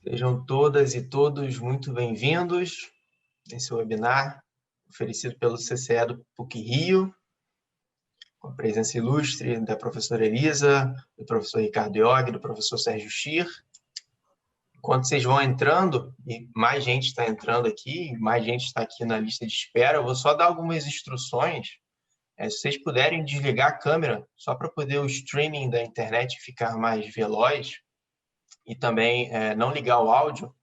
Sejam todas e todos muito bem-vindos nesse webinar oferecido pelo CCE do PUC-Rio, com a presença ilustre da professora Elisa, do professor Ricardo Iog, do professor Sérgio Schir. Enquanto vocês vão entrando, e mais gente está entrando aqui, mais gente está aqui na lista de espera, eu vou só dar algumas instruções. Se vocês puderem desligar a câmera, só para poder o streaming da internet ficar mais veloz, e também não ligar o áudio,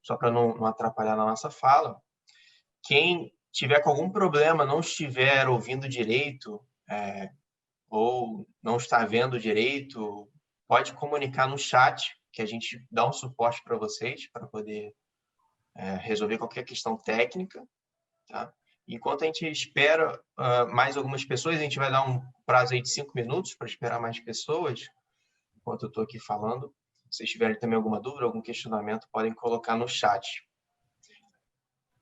só para não atrapalhar na nossa fala. Quem tiver com algum problema, não estiver ouvindo direito, ou não está vendo direito, pode comunicar no chat, que a gente dá um suporte para vocês, para poder resolver qualquer questão técnica. Tá? Enquanto a gente espera mais algumas pessoas, a gente vai dar um prazo aí de 5 minutos para esperar mais pessoas, enquanto eu estou aqui falando. Se vocês tiverem também alguma dúvida, algum questionamento, podem colocar no chat.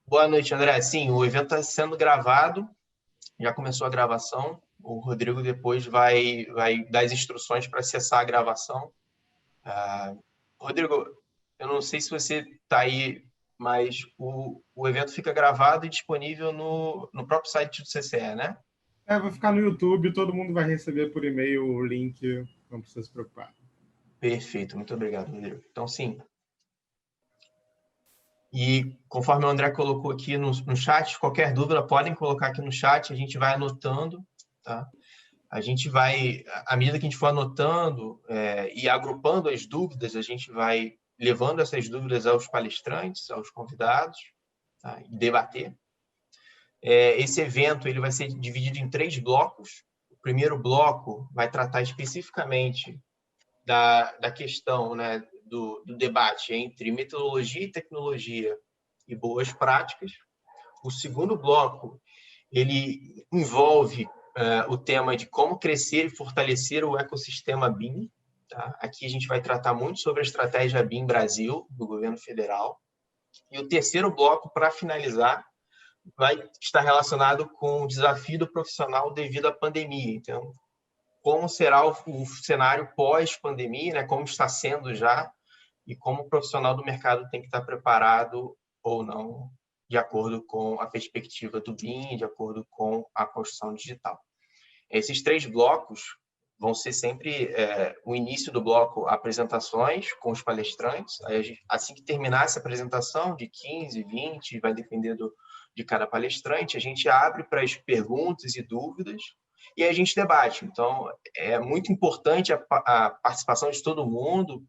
Boa noite, André. Sim, o evento está sendo gravado, já começou a gravação. O Rodrigo depois vai dar as instruções para acessar a gravação. Rodrigo, eu não sei se você está aí, mas o evento fica gravado e disponível no próprio site do CCE, né? Vai ficar no YouTube, todo mundo vai receber por e-mail o link, não precisa se preocupar. Perfeito, muito obrigado, Rodrigo. Então, sim. E conforme o André colocou aqui no chat, qualquer dúvida podem colocar aqui no chat, a gente vai anotando, tá? A gente vai, à medida que a gente for anotando e agrupando as dúvidas, a gente vai levando essas dúvidas aos palestrantes, aos convidados, tá? E debater. Esse evento ele vai ser dividido em 3 blocos. O primeiro bloco vai tratar especificamente da questão, né, do debate entre metodologia e tecnologia e boas práticas. O segundo bloco ele envolve o tema de como crescer e fortalecer o ecossistema BIM. Tá? Aqui a gente vai tratar muito sobre a estratégia BIM Brasil, do governo federal. E o terceiro bloco, para finalizar, vai estar relacionado com o desafio do profissional devido à pandemia. Então, como será o cenário pós-pandemia, né? Como está sendo já, e como o profissional do mercado tem que estar preparado ou não, de acordo com a perspectiva do BIM, de acordo com a construção digital. Esses 3 blocos vão ser sempre o início do bloco, apresentações com os palestrantes. Aí, assim que terminar essa apresentação, de 15, 20, vai depender de cada palestrante, a gente abre para as perguntas e dúvidas e a gente debate. Então, é muito importante a participação de todo mundo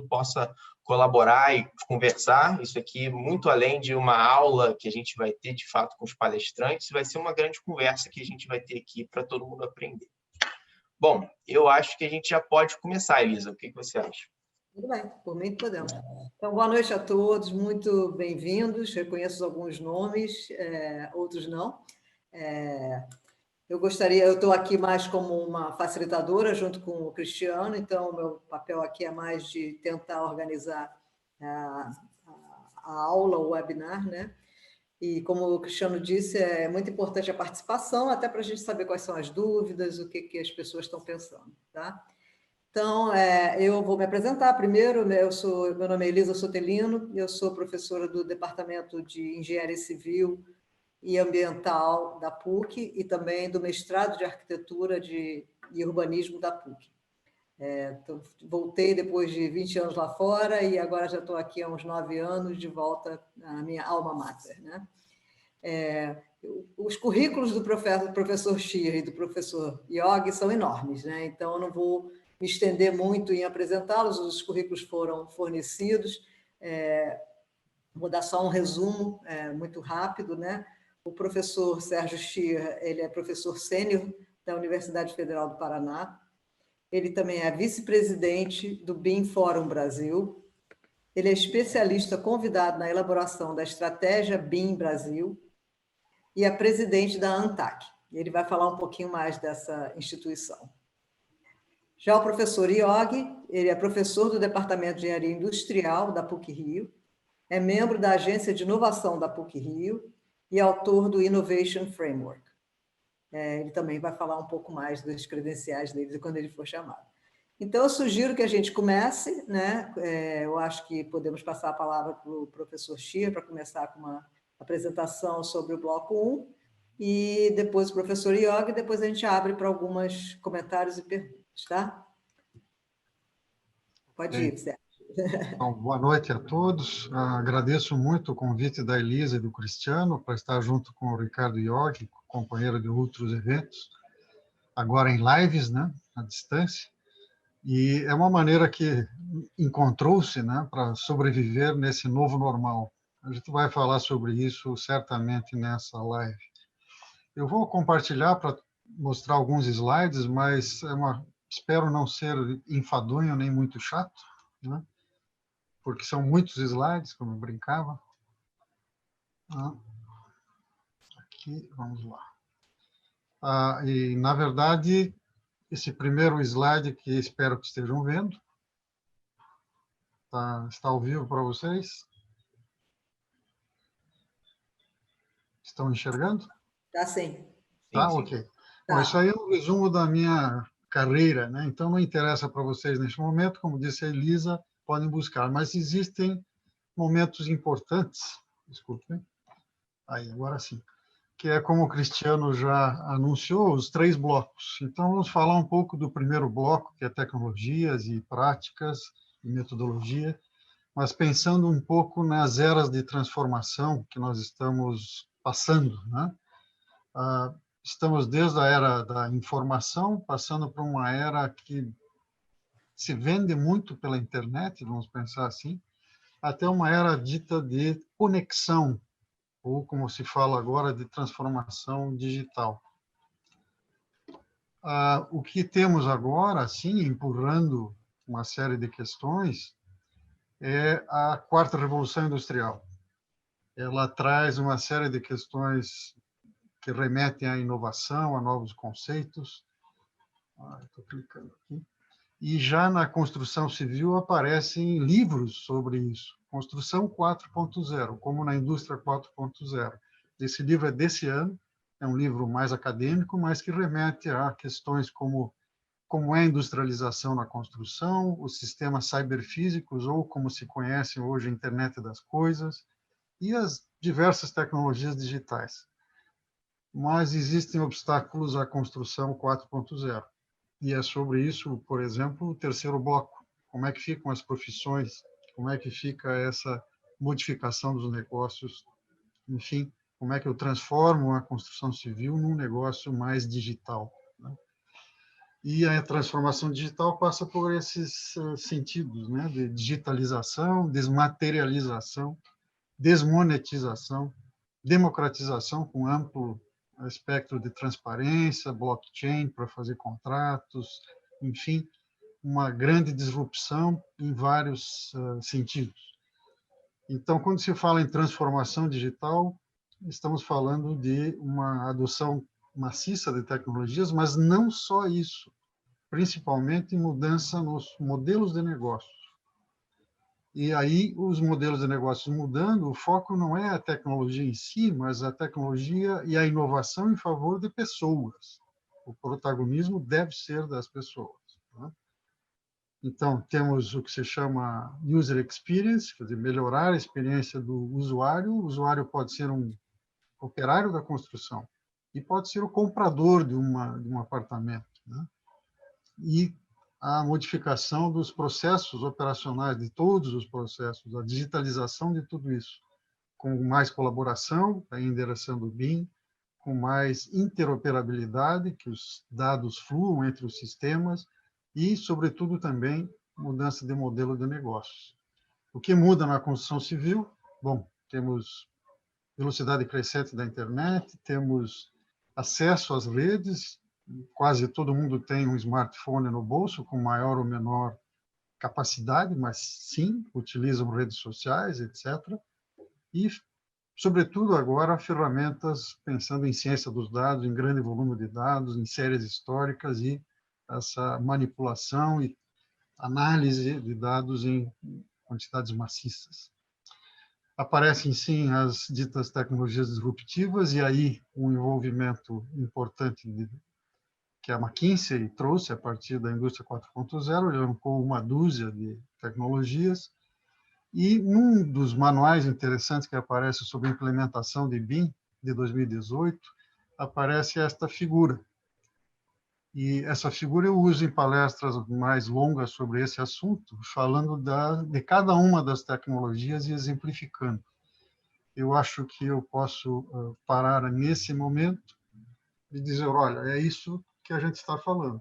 possa colaborar e conversar. Isso aqui, muito além de uma aula que a gente vai ter, de fato, com os palestrantes, vai ser uma grande conversa que a gente vai ter aqui para todo mundo aprender. Bom, eu acho que a gente já pode começar, Elisa. O que você acha? Muito bem, por mim podemos. Então, boa noite a todos, muito bem-vindos. Reconheço alguns nomes, outros não. Eu estou aqui mais como uma facilitadora, junto com o Cristiano, então o meu papel aqui é mais de tentar organizar a aula, o webinar, né? E como o Cristiano disse, é muito importante a participação, até para a gente saber quais são as dúvidas, o que as pessoas estão pensando, tá? Então, eu vou me apresentar primeiro. Meu nome é Elisa Sotelino, eu sou professora do Departamento de Engenharia Civil e Ambiental da PUC e também do mestrado de Arquitetura e Urbanismo da PUC. Voltei depois de 20 anos lá fora e agora já estou aqui há uns 9 anos de volta à minha alma mater, né? Os currículos do professor Schir e do professor Iog são enormes, né? Então eu não vou me estender muito em apresentá-los, os currículos foram fornecidos. Vou dar só um resumo muito rápido, né? O professor Sérgio Schir, ele é professor sênior da Universidade Federal do Paraná. Ele também é vice-presidente do BIM Fórum Brasil. Ele é especialista convidado na elaboração da estratégia BIM Brasil e é presidente da ANTAC. Ele vai falar um pouquinho mais dessa instituição. Já o professor Iog, ele é professor do Departamento de Engenharia Industrial da PUC-Rio, é membro da Agência de Inovação da PUC-Rio e autor do Innovation Framework. Ele também vai falar um pouco mais das credenciais dele quando ele for chamado. Então, eu sugiro que a gente comece, né? Eu acho que podemos passar a palavra para o professor Chia para começar com uma apresentação sobre o bloco 1, e depois o professor Yogi, e depois a gente abre para alguns comentários e perguntas, tá? Pode ir, Sérgio. Então, boa noite a todos. Agradeço muito o convite da Elisa e do Cristiano para estar junto com o Ricardo Yogi, companheiro de outros eventos, agora em lives, né, à distância. E é uma maneira que encontrou-se, né, para sobreviver nesse novo normal. A gente vai falar sobre isso certamente nessa live. Eu vou compartilhar para mostrar alguns slides, mas espero não ser enfadonho nem muito chato, né? Porque são muitos slides, como eu brincava. Aqui, vamos lá. E, na verdade, esse primeiro slide que espero que estejam vendo, está ao vivo para vocês? Estão enxergando? Tá, sim. Tá, Sim. ok. Tá. Bom, isso aí é um resumo da minha carreira, né? Então, não interessa para vocês neste momento, como disse a Elisa, podem buscar. Mas existem momentos importantes, desculpem, aí, agora sim, que é como o Cristiano já anunciou, os 3 blocos. Então, vamos falar um pouco do primeiro bloco, que é tecnologias e práticas e metodologia, mas pensando um pouco nas eras de transformação que nós estamos passando, né? Estamos desde a era da informação, passando para uma era que se vende muito pela internet, vamos pensar assim, até uma era dita de conexão, ou como se fala agora, de transformação digital. O que temos agora, assim, empurrando uma série de questões, é a quarta revolução industrial. Ela traz uma série de questões que remetem à inovação, a novos conceitos. Estou clicando aqui. E já na construção civil aparecem livros sobre isso. Construção 4.0, como na indústria 4.0. Esse livro é desse ano, é um livro mais acadêmico, mas que remete a questões como é a industrialização na construção, os sistemas cyberfísicos, ou como se conhecem hoje, a internet das coisas, e as diversas tecnologias digitais. Mas existem obstáculos à construção 4.0. E é sobre isso, por exemplo, o terceiro bloco. Como é que ficam as profissões? Como é que fica essa modificação dos negócios? Enfim, como é que eu transformo a construção civil num negócio mais digital, né? E a transformação digital passa por esses sentidos, né? De digitalização, desmaterialização, desmonetização, democratização com amplo espectro de transparência, blockchain para fazer contratos, enfim, uma grande disrupção em vários sentidos. Então, quando se fala em transformação digital, estamos falando de uma adoção maciça de tecnologias, mas não só isso, principalmente mudança nos modelos de negócios. E aí, os modelos de negócios mudando, o foco não é a tecnologia em si, mas a tecnologia e a inovação em favor de pessoas. O protagonismo deve ser das pessoas, né? Então, temos o que se chama user experience, quer dizer, melhorar a experiência do usuário. O usuário pode ser um operário da construção e pode ser o comprador de um apartamento, né? E a modificação dos processos operacionais, de todos os processos, a digitalização de tudo isso, com mais colaboração, aí endereçando o BIM, com mais interoperabilidade, que os dados fluam entre os sistemas, e, sobretudo, também mudança de modelo de negócios. O que muda na construção civil? Bom, temos velocidade crescente da internet, temos acesso às redes, quase todo mundo tem um smartphone no bolso, com maior ou menor capacidade, mas sim, utilizam redes sociais, etc. E, sobretudo agora, ferramentas pensando em ciência dos dados, em grande volume de dados, em séries históricas e essa manipulação e análise de dados em quantidades maciças. Aparecem, sim, as ditas tecnologias disruptivas, e aí um envolvimento importante que a McKinsey trouxe a partir da indústria 4.0, elencou uma dúzia de tecnologias, e num dos manuais interessantes que aparece sobre implementação de BIM, de 2018, aparece esta figura. E essa figura eu uso em palestras mais longas sobre esse assunto, falando de cada uma das tecnologias e exemplificando. Eu acho que eu posso parar nesse momento e dizer, olha, é isso que a gente está falando.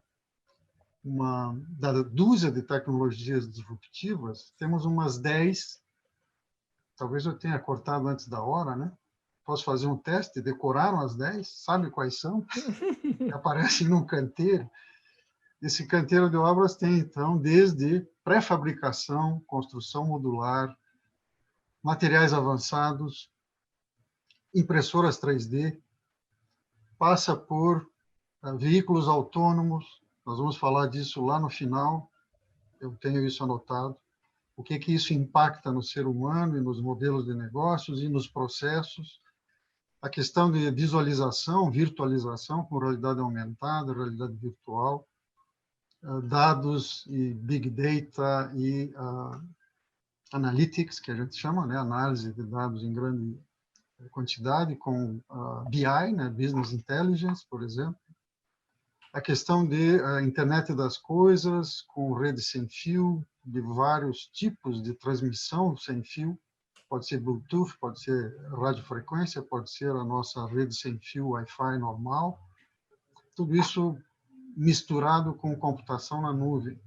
Da dúzia de tecnologias disruptivas, temos umas 10, talvez eu tenha cortado antes da hora, né? Posso fazer um teste? Decoraram as 10? Sabe quais são? Que aparecem num canteiro. Esse canteiro de obras tem, então, desde pré-fabricação, construção modular, materiais avançados, impressoras 3D, passa por veículos autônomos, nós vamos falar disso lá no final, eu tenho isso anotado, o que isso impacta no ser humano e nos modelos de negócios e nos processos, a questão de visualização, virtualização com realidade aumentada, realidade virtual, dados e Big Data e Analytics, que a gente chama, né? Análise de dados em grande quantidade, com BI, né? Business Intelligence, por exemplo. A questão de internet das coisas, com rede sem fio, de vários tipos de transmissão sem fio, pode ser Bluetooth, pode ser radiofrequência, pode ser a nossa rede sem fio Wi-Fi normal. Tudo isso misturado com computação na nuvem.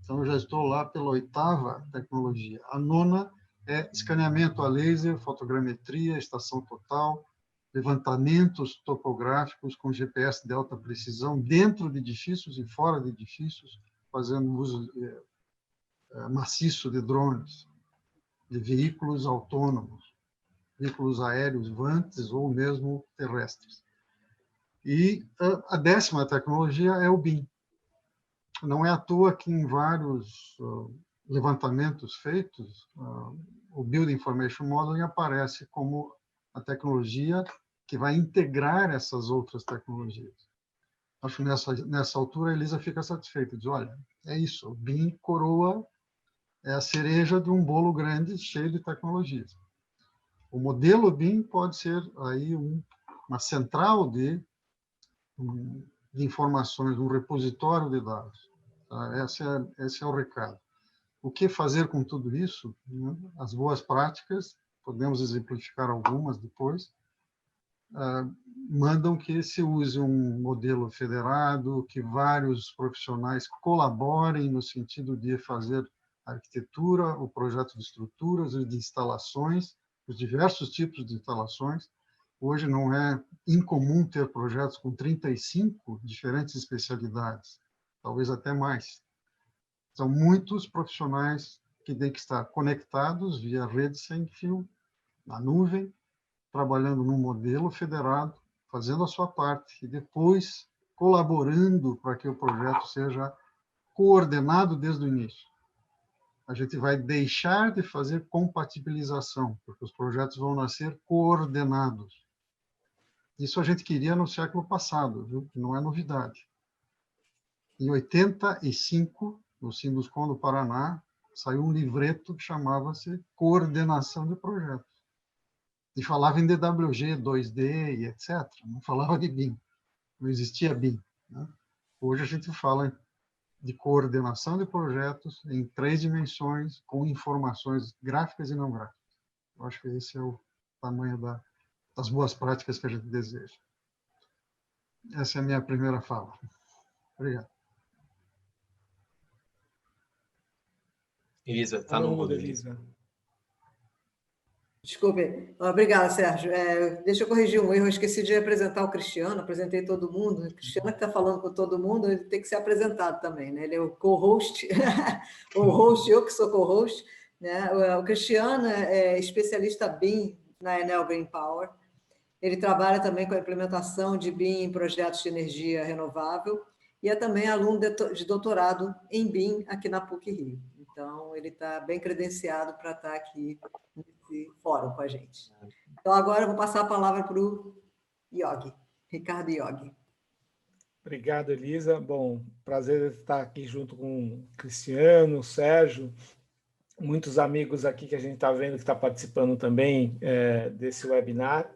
Então, eu já estou lá pela 8ª tecnologia. A 9ª é escaneamento a laser, fotogrametria, estação total, levantamentos topográficos com GPS de alta precisão dentro de edifícios e fora de edifícios, fazendo uso maciço de drones, de veículos autônomos, veículos aéreos voantes ou mesmo terrestres. E a 10ª tecnologia é o BIM. Não é à toa que em vários levantamentos feitos, o Build Information Modeling aparece como a tecnologia que vai integrar essas outras tecnologias. Acho que nessa altura a Elisa fica satisfeita, diz, olha, é isso, o BIM coroa é a cereja de um bolo grande cheio de tecnologias. O modelo BIM pode ser aí uma central de informações, um repositório de dados. Tá? Esse é o recado. O que fazer com tudo isso? As boas práticas, podemos exemplificar algumas depois, mandam que se use um modelo federado, que vários profissionais colaborem no sentido de fazer a arquitetura, o projeto de estruturas e de instalações, os diversos tipos de instalações. Hoje não é incomum ter projetos com 35 diferentes especialidades, talvez até mais. São muitos profissionais que têm que estar conectados via rede sem fio, na nuvem, trabalhando num modelo federado, fazendo a sua parte e depois colaborando para que o projeto seja coordenado desde o início. A gente vai deixar de fazer compatibilização, porque os projetos vão nascer coordenados. Isso a gente queria no século passado, viu? Não é novidade. Em 85, no Sinduscom do Paraná, saiu um livreto que chamava-se Coordenação de Projetos. E falava em DWG, 2D e etc. Não falava de BIM. Não existia BIM. Né? Hoje a gente fala de coordenação de projetos em 3 dimensões, com informações gráficas e não gráficas. Eu acho que esse é o tamanho das boas práticas que a gente deseja. Essa é a minha primeira fala. Obrigado. Elisa, está no mudo, Elisa. Desculpe. Obrigada, Sérgio. Deixa eu corrigir um erro. Eu esqueci de apresentar o Cristiano, apresentei todo mundo. O Cristiano que está falando com todo mundo, ele tem que ser apresentado também, né? Ele é o co-host, o host, eu que sou co-host. Né? O Cristiano é especialista BIM na Enel Green Power. Ele trabalha também com a implementação de BIM em projetos de energia renovável e é também aluno de doutorado em BIM aqui na PUC-Rio. Então, ele está bem credenciado para estar aqui nesse fórum com a gente. Então, agora eu vou passar a palavra para o Yogi, Ricardo Yogi. Obrigado, Elisa. Bom, prazer estar aqui junto com o Cristiano, o Sérgio, muitos amigos aqui que a gente está vendo que está participando também desse webinar.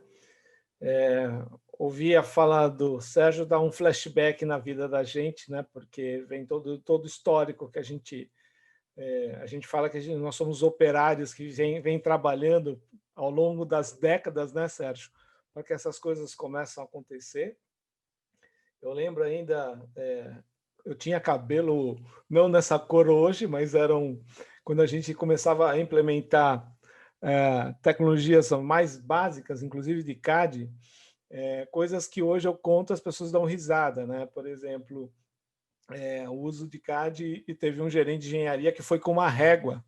Ouvir a fala do Sérgio dá um flashback na vida da gente, né? Porque vem todo o histórico que a gente fala que nós somos operários que vem trabalhando ao longo das décadas, né, Sérgio? Para que essas coisas começam a acontecer. Eu lembro ainda, eu tinha cabelo, não nessa cor hoje, mas quando a gente começava a implementar tecnologias mais básicas, inclusive de CAD, coisas que hoje eu conto, as pessoas dão risada, né? Por exemplo, o uso de CAD, e teve um gerente de engenharia que foi com uma régua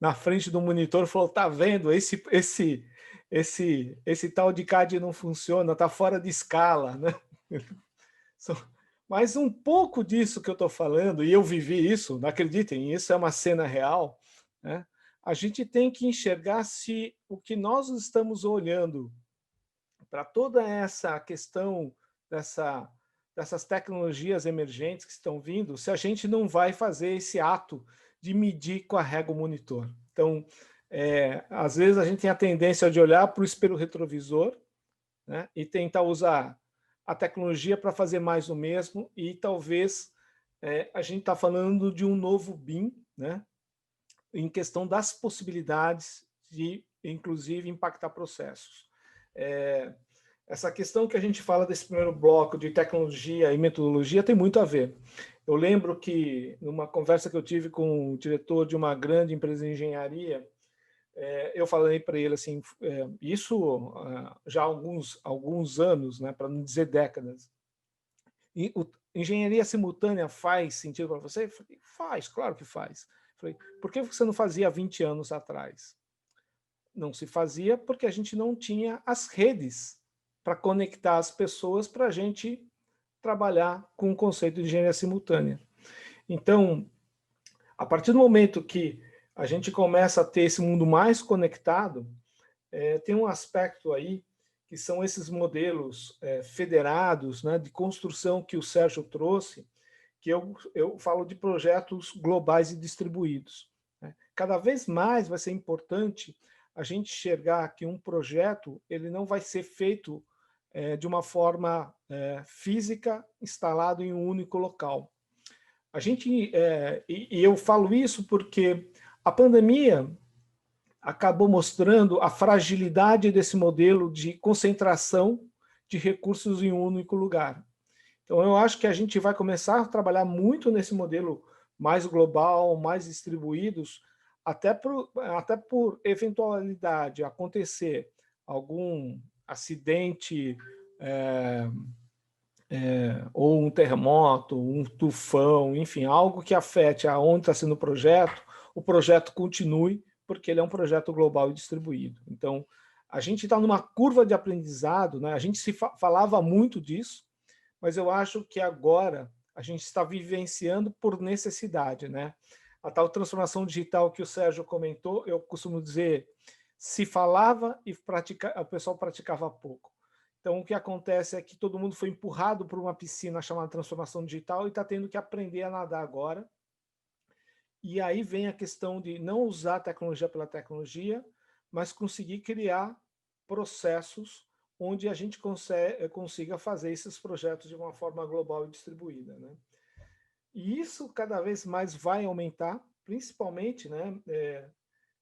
na frente do monitor e falou: tá vendo, esse tal de CAD não funciona, tá fora de escala, né? Mas um pouco disso que eu estou falando, e eu vivi isso, não acreditem, isso é uma cena real, né? A gente tem que enxergar se o que nós estamos olhando para toda essa questão dessas tecnologias emergentes que estão vindo, se a gente não vai fazer esse ato de medir com a régua monitor. Então, às vezes a gente tem a tendência de olhar para o espelho retrovisor, né, e tentar usar a tecnologia para fazer mais o mesmo, e talvez a gente está falando de um novo BIM, né, em questão das possibilidades de, inclusive, impactar processos. Essa questão que a gente fala desse primeiro bloco de tecnologia e metodologia tem muito a ver. Eu lembro que, numa conversa que eu tive com o diretor de uma grande empresa de engenharia, eu falei para ele assim, isso já há alguns anos, né, para não dizer décadas. E engenharia simultânea faz sentido para você? Eu falei, faz, claro que faz. Eu falei, por que você não fazia há 20 anos atrás? Não se fazia porque a gente não tinha as redes para conectar as pessoas para a gente trabalhar com o conceito de engenharia simultânea. Então, a partir do momento que a gente começa a ter esse mundo mais conectado, tem um aspecto aí que são esses modelos federados, né, de construção que o Sérgio trouxe, que eu falo de projetos globais e distribuídos, né? Cada vez mais vai ser importante a gente enxergar que um projeto ele não vai ser feito de uma forma física, instalado em um único local. E eu falo isso porque a pandemia acabou mostrando a fragilidade desse modelo de concentração de recursos em um único lugar. Então, eu acho que a gente vai começar a trabalhar muito nesse modelo mais global, mais distribuídos, até por eventualidade acontecer algum acidente ou um terremoto, um tufão, enfim, algo que afete aonde está sendo o projeto continue, porque ele é um projeto global e distribuído. Então, a gente está numa curva de aprendizado, né? A gente falava muito disso, mas eu acho que agora a gente está vivenciando por necessidade, né? A tal transformação digital que o Sérgio comentou, eu costumo dizer, se falava e o pessoal praticava pouco. Então, o que acontece é que todo mundo foi empurrado por uma piscina chamada transformação digital e está tendo que aprender a nadar agora. E aí vem a questão de não usar a tecnologia pela tecnologia, mas conseguir criar processos onde a gente consiga fazer esses projetos de uma forma global e distribuída, né? E isso cada vez mais vai aumentar, principalmente, né,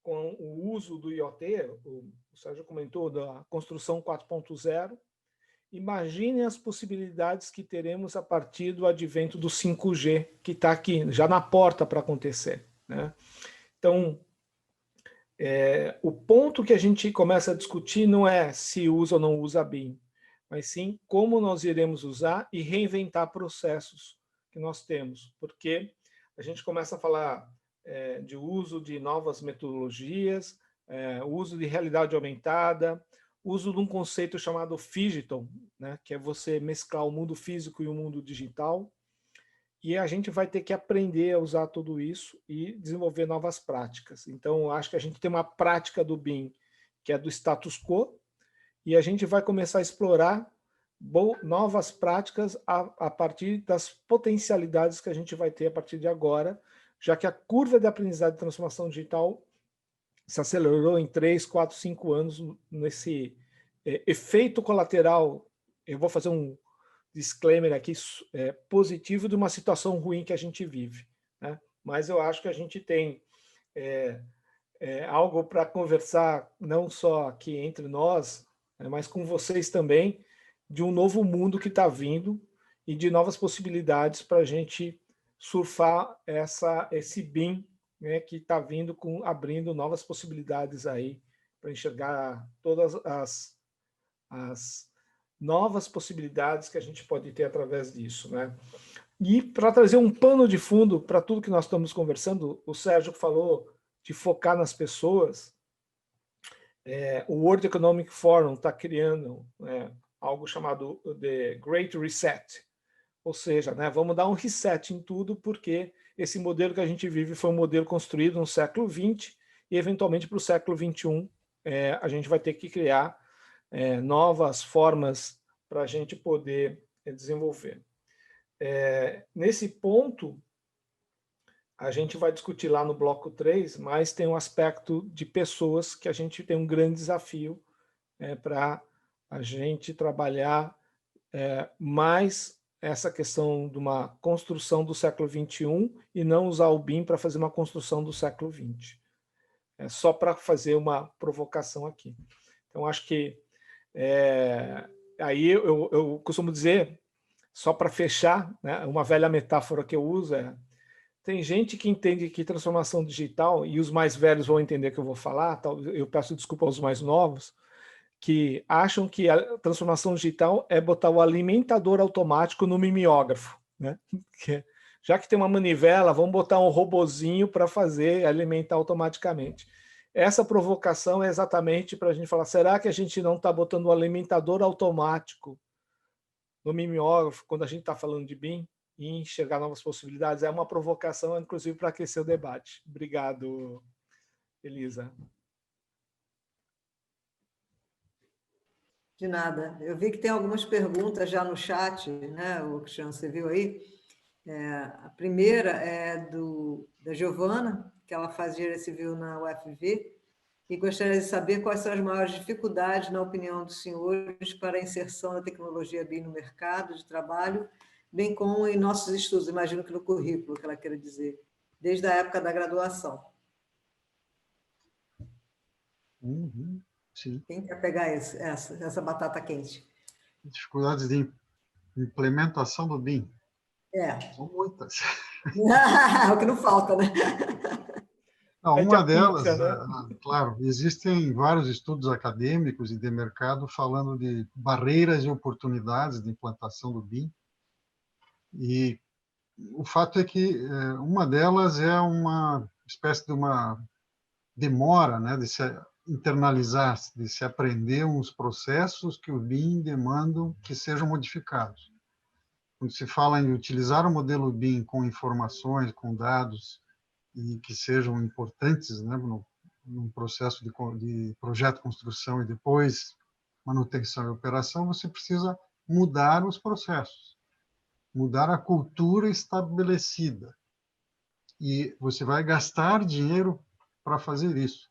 com o uso do IoT, o Sérgio comentou da construção 4.0. Imagine as possibilidades que teremos a partir do advento do 5G, que está aqui, já na porta para acontecer, né? Então, o ponto que a gente começa a discutir não é se usa ou não usa BIM, mas sim como nós iremos usar e reinventar processos que nós temos, porque a gente começa a falar de uso de novas metodologias, uso de realidade aumentada, uso de um conceito chamado Phygital, né, que é você mesclar o mundo físico e o mundo digital, e a gente vai ter que aprender a usar tudo isso e desenvolver novas práticas. Então, acho que a gente tem uma prática do BIM, que é do status quo, e a gente vai começar a explorar novas práticas a partir das potencialidades que a gente vai ter a partir de agora, já que a curva de aprendizagem de transformação digital se acelerou em 3, 4, 5 anos nesse efeito colateral. Eu vou fazer um disclaimer aqui positivo de uma situação ruim que a gente vive, né? Mas eu acho que a gente tem algo para conversar, não só aqui entre nós, mas com vocês também, de um novo mundo que está vindo e de novas possibilidades para a gente surfar esse BIM, né, que está vindo abrindo novas possibilidades aí para enxergar todas as novas possibilidades que a gente pode ter através disso, né? E para trazer um pano de fundo para tudo que nós estamos conversando, o Sérgio falou de focar nas pessoas. O World Economic Forum está criando algo chamado The Great Reset, ou seja, né, vamos dar um reset em tudo, porque esse modelo que a gente vive foi um modelo construído no século XX e, eventualmente, para o século XXI, a gente vai ter que criar novas formas para a gente poder desenvolver. Nesse ponto, a gente vai discutir lá no bloco 3, mas tem um aspecto de pessoas que a gente tem um grande desafio para a gente trabalhar mais essa questão de uma construção do século XXI e não usar o BIM para fazer uma construção do século XX. Só para fazer uma provocação aqui. Então, acho que aí eu costumo dizer, só para fechar, né, uma velha metáfora que eu uso tem gente que entende que transformação digital, e os mais velhos vão entender que eu vou falar, eu peço desculpa aos mais novos, que acham que a transformação digital é botar o alimentador automático no mimeógrafo, né? Já que tem uma manivela, vamos botar um robozinho para alimentar automaticamente. Essa provocação é exatamente para a gente falar, será que a gente não está botando o alimentador automático no mimeógrafo quando a gente está falando de BIM e enxergar novas possibilidades? É uma provocação, inclusive, para aquecer o debate. Obrigado, Elisa. De nada. Eu vi que tem algumas perguntas já no chat, né, o Cristiano, você viu aí? A primeira é da Giovana, que ela faz engenharia civil na UFV, e gostaria de saber quais são as maiores dificuldades, na opinião dos senhores, para a inserção da tecnologia BIM no mercado de trabalho, bem como em nossos estudos, imagino que no currículo, que ela quer dizer, desde a época da graduação. Sim. Quem quer pegar essa batata quente? Dificuldades de implementação do BIM. São muitas. É o que não falta, né? Não, uma delas, né? Claro, existem vários estudos acadêmicos e de mercado falando de barreiras e oportunidades de implantação do BIM. E o fato é que uma delas é uma espécie de uma demora, né, de se internalizar, de se aprender uns processos que o BIM demandam que sejam modificados. Quando se fala em utilizar o modelo BIM com informações, com dados, e que sejam importantes, né, no processo de projeto, construção e depois manutenção e operação, você precisa mudar os processos, mudar a cultura estabelecida. E você vai gastar dinheiro para fazer isso.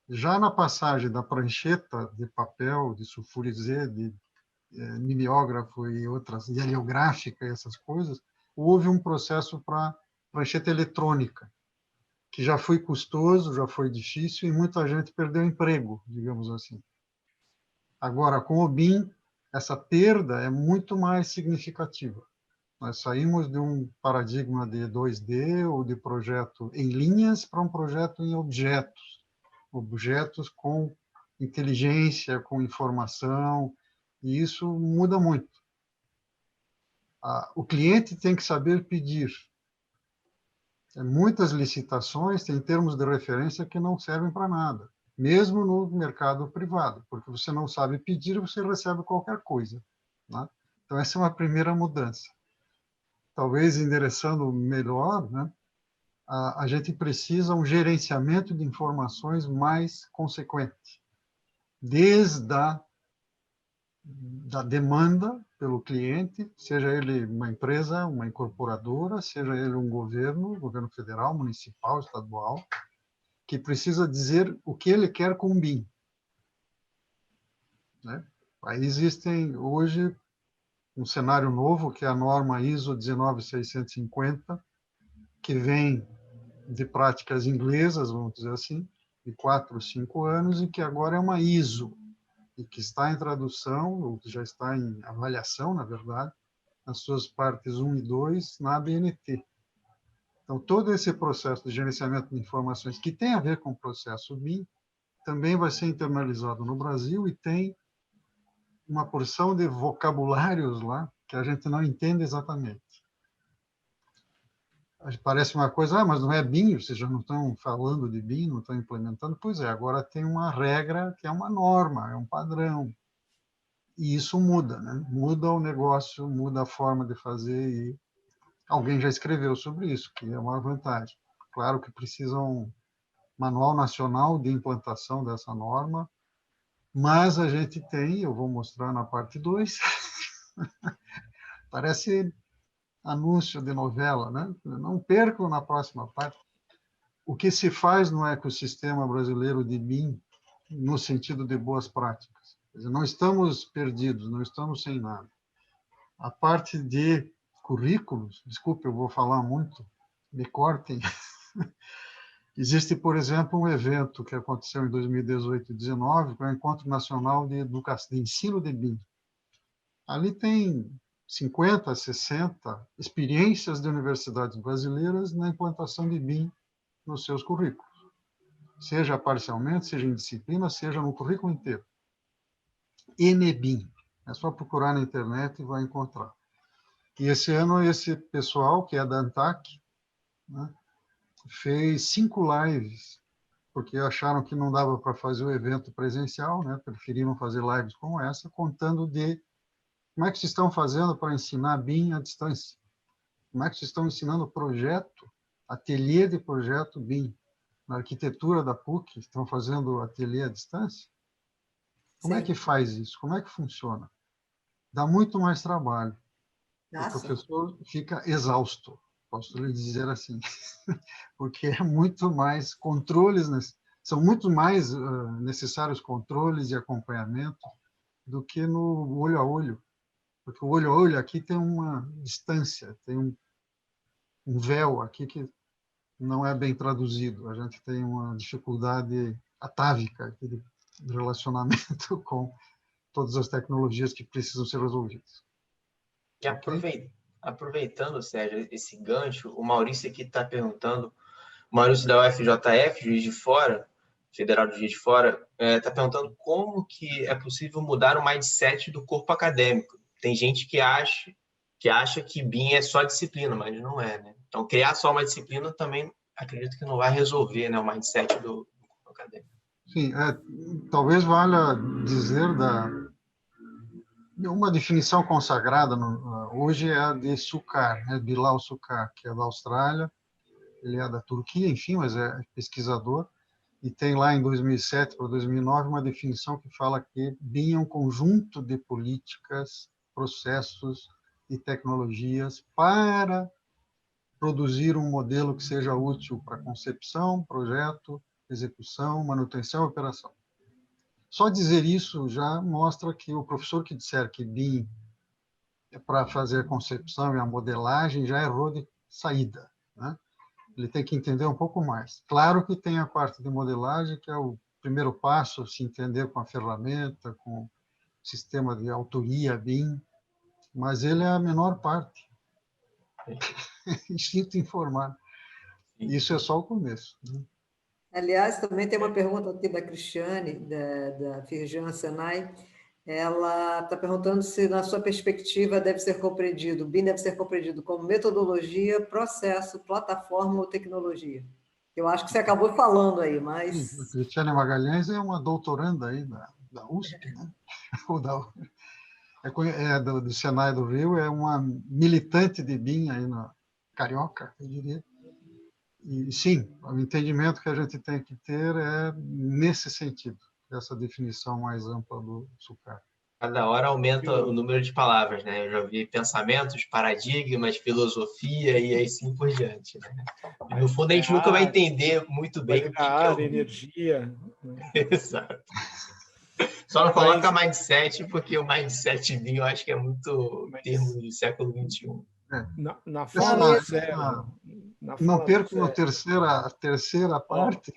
Já na passagem da prancheta de papel, de sulfurizê, de mimeógrafo e outras, de heliográfica e essas coisas, houve um processo para prancheta eletrônica, que já foi custoso, já foi difícil e muita gente perdeu emprego, digamos assim. Agora, com o BIM, essa perda é muito mais significativa. Nós saímos de um paradigma de 2D ou de projeto em linhas para um projeto em objetos com inteligência, com informação, e isso muda muito. O cliente tem que saber pedir. Muitas licitações têm termos de referência que não servem para nada, mesmo no mercado privado, porque você não sabe pedir, você recebe qualquer coisa, né? Então, essa é uma primeira mudança. Talvez endereçando melhor, né, a gente precisa um gerenciamento de informações mais consequente, desde da demanda pelo cliente, seja ele uma empresa, uma incorporadora, seja ele um governo federal, municipal, estadual, que precisa dizer o que ele quer com o BIM. Né? Aí existem, hoje, um cenário novo, que é a norma ISO 19650, que vem de práticas inglesas, vamos dizer assim, de 4 ou 5 anos, e que agora é uma ISO, e que está em tradução, ou que já está em avaliação, na verdade, nas suas partes 1 e 2, na ABNT. Então, todo esse processo de gerenciamento de informações, que tem a ver com o processo BIM, também vai ser internalizado no Brasil e tem uma porção de vocabulários lá que a gente não entende exatamente. Parece uma coisa, mas não é BIM, vocês já não estão falando de BIM, não estão implementando. Pois é, agora tem uma regra que é uma norma, é um padrão. E isso muda, né? Muda o negócio, muda a forma de fazer, e alguém já escreveu sobre isso, que é uma vantagem. Claro que precisa um manual nacional de implantação dessa norma, mas a gente tem, eu vou mostrar na parte 2, parece anúncio de novela, né? Não percam na próxima parte. O que se faz no ecossistema brasileiro de BIM, no sentido de boas práticas. Quer dizer, não estamos perdidos, não estamos sem nada. A parte de currículos, desculpe, eu vou falar muito, me cortem. Existe, por exemplo, um evento que aconteceu em 2018 e 2019, que é o Encontro Nacional de Educação, de Ensino de BIM. Ali tem 50, 60 experiências de universidades brasileiras na implantação de BIM nos seus currículos, seja parcialmente, seja em disciplina, seja no currículo inteiro. ENEBIM, é só procurar na internet e vai encontrar. E esse ano, esse pessoal, que é da ANTAC, né, fez 5 lives, porque acharam que não dava para fazer o evento presencial, né, preferiram fazer lives como essa, contando de como é que vocês estão fazendo para ensinar BIM à distância, como é que vocês estão ensinando projeto, ateliê de projeto BIM. Na arquitetura da PUC, estão fazendo ateliê à distância? Como é que faz isso? Como é que funciona? Dá muito mais trabalho. O professor fica exausto, posso lhe dizer assim, porque é muito mais controles, são muito mais necessários controles e acompanhamento do que no olho a olho, porque o olho a olho aqui tem uma distância, tem um véu aqui que não é bem traduzido, a gente tem uma dificuldade atávica aqui de relacionamento com todas as tecnologias que precisam ser resolvidas. E aproveitando, Sérgio, esse gancho, o Maurício aqui está perguntando, o Maurício da UFJF, Juiz de Fora, Federal de Juiz de Fora, está perguntando como que é possível mudar o mindset do corpo acadêmico. Tem gente que acha que BIM é só disciplina, mas não é, né? Então, criar só uma disciplina também acredito que não vai resolver, né, o mindset do corpo acadêmico. Sim, talvez valha dizer uma definição consagrada hoje é a de Sukar, né, Bilal Sukar, que é da Austrália, ele é da Turquia, enfim, mas é pesquisador, e tem lá em 2007 para 2009 uma definição que fala que BIM é um conjunto de políticas, processos e tecnologias para produzir um modelo que seja útil para concepção, projeto, execução, manutenção e operação. Só dizer isso já mostra que o professor que disser que BIM é para fazer a concepção e a modelagem já errou de saída, né? Ele tem que entender um pouco mais. Claro que tem a parte de modelagem, que é o primeiro passo, se entender com a ferramenta, com o sistema de autoria BIM, mas ele é a menor parte. Instinto informar. Isso é só o começo, né? Aliás, também tem uma pergunta aqui da Cristiane, da Firjan Senai. Ela está perguntando se, na sua perspectiva, o BIM deve ser compreendido como metodologia, processo, plataforma ou tecnologia. Eu acho que você acabou falando aí, mas... Sim, a Cristiane Magalhães é uma doutoranda aí da USP, né? Do Senai do Rio, é uma militante de BIM aí na Carioca, eu diria. E, sim, o entendimento que a gente tem que ter é nesse sentido, essa definição mais ampla do Sukar. Cada hora aumenta o número de palavras, né? Eu já vi pensamentos, paradigmas, filosofia e aí sim por diante, né? E no fundo, a gente nunca vai entender muito bem o que é o BIM. energia. Exato. Só não coloca mindset, porque o mindset BIM eu acho que é muito termo do século XXI. Na fala do Sérgio, não perco a terceira parte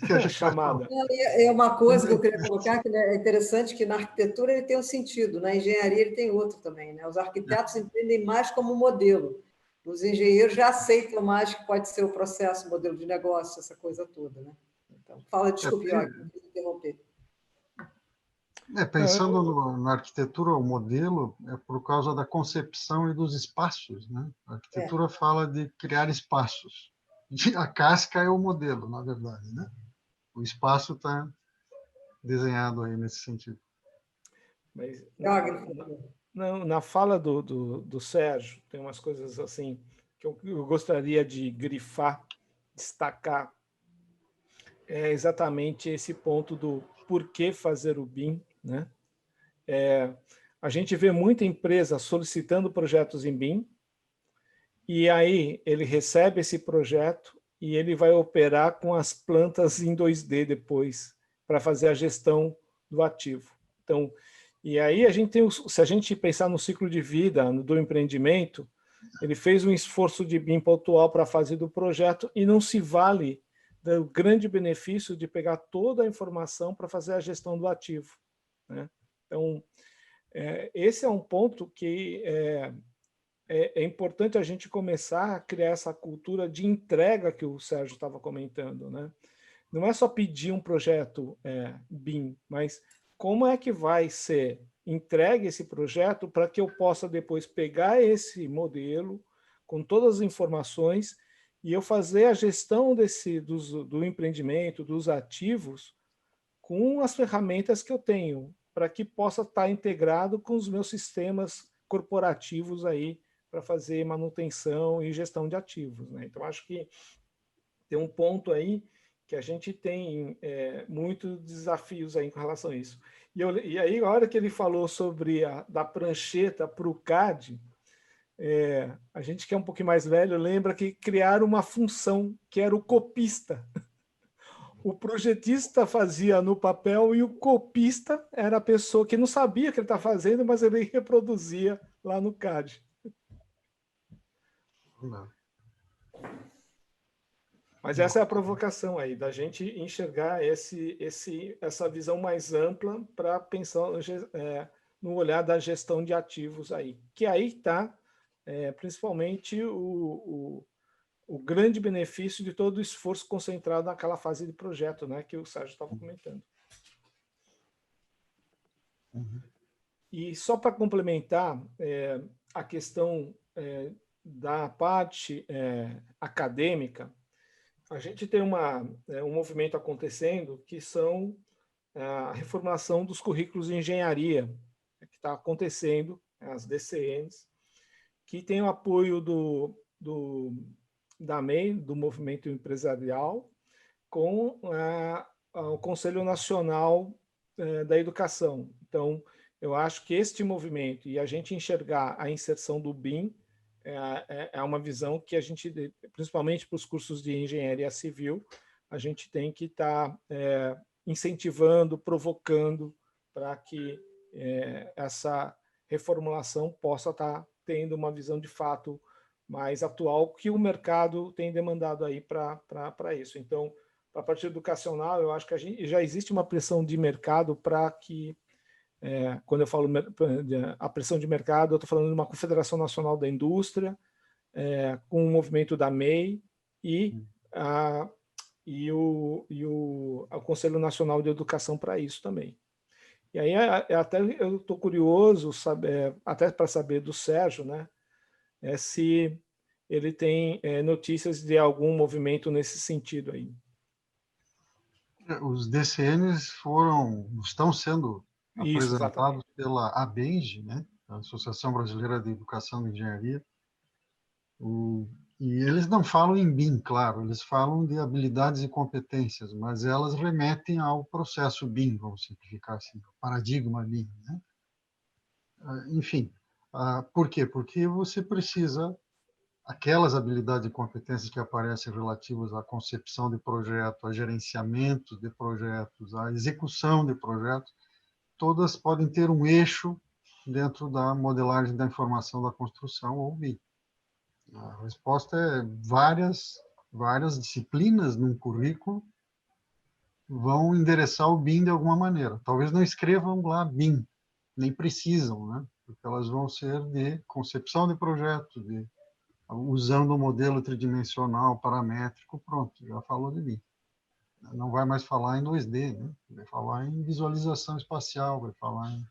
que a gente chamada. É uma coisa que eu queria colocar, que é interessante, que na arquitetura ele tem um sentido, na engenharia ele tem outro também, né? Os arquitetos entendem mais como modelo. Os engenheiros já aceitam mais que pode ser o processo, o modelo de negócio, essa coisa toda, né? Então, fala, desculpe, Jorge, não quis interromper. Pensando na arquitetura, o modelo é por causa da concepção e dos espaços, né? A arquitetura fala de criar espaços. E a casca é o modelo, na verdade, né? O espaço está desenhado aí nesse sentido. Mas na fala do Sérgio, tem umas coisas assim que eu gostaria de grifar, destacar. É exatamente esse ponto do porquê fazer o BIM, né? A gente vê muita empresa solicitando projetos em BIM, e aí ele recebe esse projeto e ele vai operar com as plantas em 2D depois, para fazer a gestão do ativo. Então, e aí a gente tem, se a gente pensar no ciclo de vida do empreendimento, ele fez um esforço de BIM pontual para a fase do projeto e não se vale do grande benefício de pegar toda a informação para fazer a gestão do ativo, né? Então, esse é um ponto que é importante a gente começar a criar essa cultura de entrega que o Sérgio estava comentando, né? Não é só pedir um projeto BIM, mas como é que vai ser entregue esse projeto para que eu possa depois pegar esse modelo com todas as informações e eu fazer a gestão do empreendimento, dos ativos, com as ferramentas que eu tenho, para que possa estar integrado com os meus sistemas corporativos aí para fazer manutenção e gestão de ativos, né? Então, acho que tem um ponto aí que a gente tem muitos desafios aí com relação a isso. E aí, a hora que ele falou sobre da prancheta para o CAD, a gente que é um pouquinho mais velho lembra que criaram uma função que era o copista. O projetista fazia no papel e o copista era a pessoa que não sabia o que ele está fazendo, mas ele reproduzia lá no CAD. Não. Mas essa é a provocação aí, da gente enxergar essa visão mais ampla para pensar no olhar da gestão de ativos aí. Que aí está, principalmente, o grande benefício de todo o esforço concentrado naquela fase de projeto, né, que o Sérgio estava comentando. Uhum. E só para complementar a questão da parte acadêmica, a gente tem um movimento acontecendo que são a reformulação dos currículos de engenharia, que está acontecendo, as DCNs, que tem o apoio da MEI, do Movimento Empresarial, com o Conselho Nacional da Educação. Então, eu acho que este movimento e a gente enxergar a inserção do BIM é uma visão que a gente, principalmente para os cursos de engenharia civil, a gente tem que estar incentivando, provocando para que essa reformulação possa estar tendo uma visão de fato mais atual que o mercado tem demandado aí para isso. Então, para a parte educacional, eu acho que já existe uma pressão de mercado para que quando eu falo a pressão de mercado, eu estou falando de uma Confederação Nacional da Indústria, com o movimento da MEI e o Conselho Nacional de Educação para isso também. E aí até eu estou curioso, até para saber do Sérgio, né, se ele tem notícias de algum movimento nesse sentido aí. Os DCNs estão sendo Isso, apresentados pela ABENGE, né, a Associação Brasileira de Educação e Engenharia, e eles não falam em BIM, claro, eles falam de habilidades e competências, mas elas remetem ao processo BIM, vamos simplificar assim, o paradigma BIM, né? enfim, por quê? Porque você precisa aquelas habilidades e competências que aparecem relativas à concepção de projeto, a gerenciamento de projetos, à execução de projetos, todas podem ter um eixo dentro da modelagem da informação da construção ou BIM. A resposta é várias disciplinas num currículo vão endereçar o BIM de alguma maneira. Talvez não escrevam lá BIM, nem precisam, né? Porque elas vão ser de concepção de projeto, usando o modelo tridimensional, paramétrico, pronto, já falou de BIM. Não vai mais falar em 2D, né? Vai falar em visualização espacial, vai falar em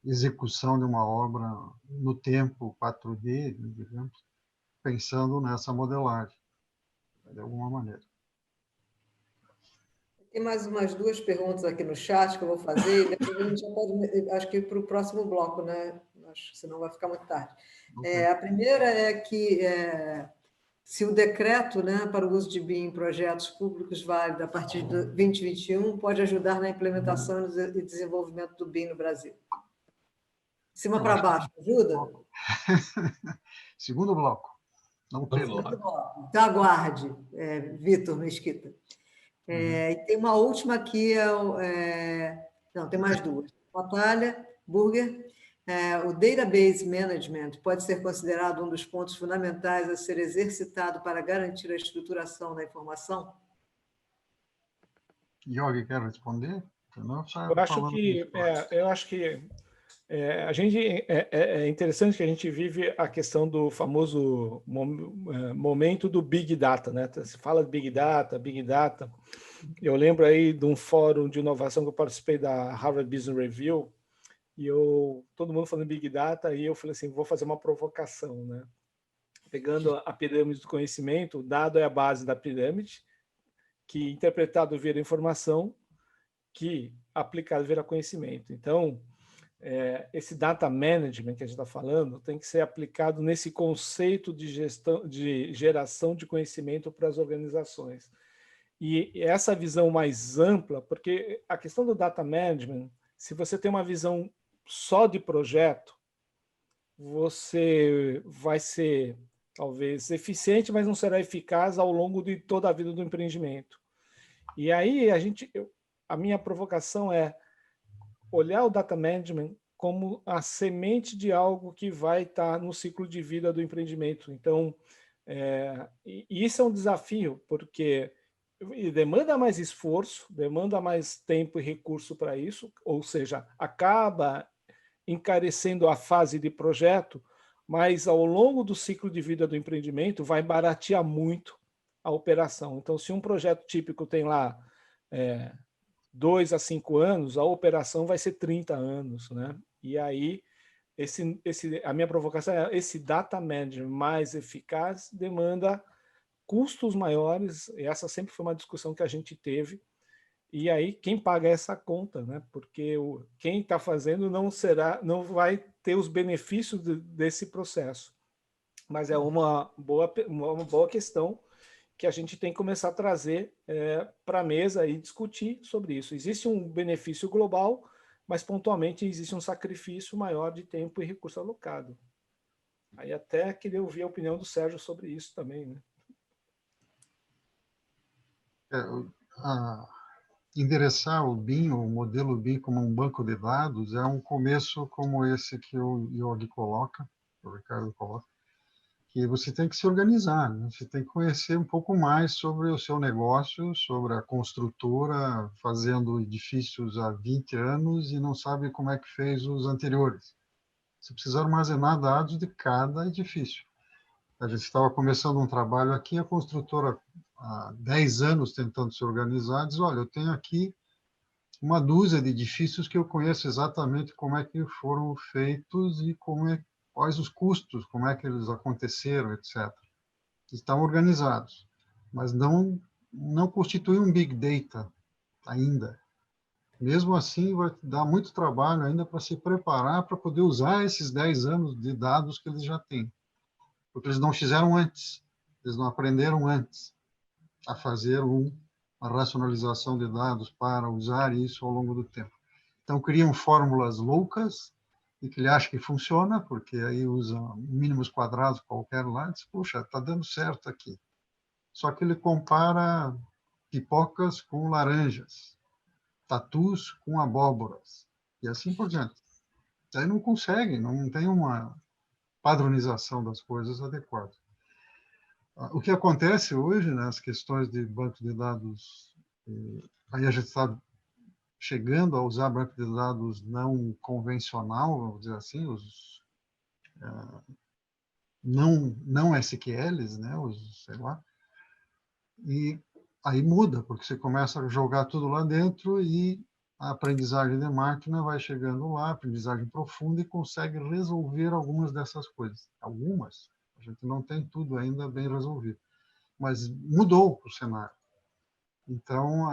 execução de uma obra no tempo 4D, digamos, pensando nessa modelagem, de alguma maneira. Tem mais umas 2 perguntas aqui no chat que eu vou fazer, e depois a gente já pode, acho que para o próximo bloco, né? Acho que senão vai ficar muito tarde. Okay. A primeira é que se o decreto, né, para o uso de BIM em projetos públicos válido a partir de 2021 pode ajudar na implementação e desenvolvimento do BIM no Brasil. De cima para baixo, ajuda? Segundo bloco. Não tem bloco. Então, aguarde, Vitor Mesquita. E tem uma última aqui, não, tem mais 2. Natália Burger. O database management pode ser considerado um dos pontos fundamentais a ser exercitado para garantir a estruturação da informação? Yogi, quer responder? Eu acho que a gente é interessante que a gente vive a questão do famoso momento do Big Data, né? Se fala de Big Data. Eu lembro aí de um fórum de inovação que eu participei da Harvard Business Review, e todo mundo falando Big Data, e eu falei assim, vou fazer uma provocação, né? Pegando a pirâmide do conhecimento, o dado é a base da pirâmide, que interpretado vira informação, que aplicado vira conhecimento. Então, esse data management que a gente está falando tem que ser aplicado nesse conceito de geração de conhecimento para as organizações. E essa visão mais ampla, porque a questão do data management, se você tem uma visão só de projeto, você vai ser talvez eficiente, mas não será eficaz ao longo de toda a vida do empreendimento. E aí a minha provocação é olhar o data management como a semente de algo que vai estar no ciclo de vida do empreendimento. Então, isso é um desafio, porque demanda mais esforço, demanda mais tempo e recurso para isso, ou seja, acaba encarecendo a fase de projeto, mas ao longo do ciclo de vida do empreendimento vai baratear muito a operação. Então, se um projeto típico tem lá 2 a 5 anos, a operação vai ser 30 anos, né? E aí, a minha provocação é esse data management mais eficaz demanda custos maiores, e essa sempre foi uma discussão que a gente teve, e aí quem paga essa conta, né? Porque quem está fazendo não vai ter os benefícios desse processo. Mas é uma boa questão que a gente tem que começar a trazer para a mesa e discutir sobre isso. Existe um benefício global, mas pontualmente existe um sacrifício maior de tempo e recurso alocado. Aí até queria ouvir a opinião do Sérgio sobre isso também, né? Endereçar o BIM, o modelo BIM como um banco de dados, é um começo como esse que o Yogi coloca, o Ricardo coloca, que você tem que se organizar, né? Você tem que conhecer um pouco mais sobre o seu negócio, sobre a construtora fazendo edifícios há 20 anos e não sabe como é que fez os anteriores. Você precisa armazenar dados de cada edifício. A gente estava começando um trabalho aqui, a construtora há 10 anos tentando se organizar, diz, olha, eu tenho aqui uma dúzia de edifícios que eu conheço exatamente como é que foram feitos e quais os custos, como é que eles aconteceram, etc. Estão organizados, mas não constitui um Big Data ainda. Mesmo assim, vai dar muito trabalho ainda para se preparar para poder usar esses 10 anos de dados que eles já têm. Porque eles não fizeram antes, eles não aprenderam antes a fazer uma racionalização de dados para usar isso ao longo do tempo. Então, criam fórmulas loucas e que ele acha que funciona, porque aí usa mínimos quadrados qualquer lá, e diz, puxa, está dando certo aqui. Só que ele compara pipocas com laranjas, tatus com abóboras, e assim por diante. Aí não consegue, não tem uma padronização das coisas adequada. O que acontece hoje nas questões de banco de dados, aí a gente está chegando a usar banco de dados não convencional, vamos dizer assim, os não SQLs, né, os, sei lá, e aí muda, porque você começa a jogar tudo lá dentro e a aprendizagem de máquina vai chegando lá, aprendizagem profunda, e consegue resolver algumas dessas coisas. Algumas, a gente não tem tudo ainda bem resolvido, mas mudou o cenário. Então,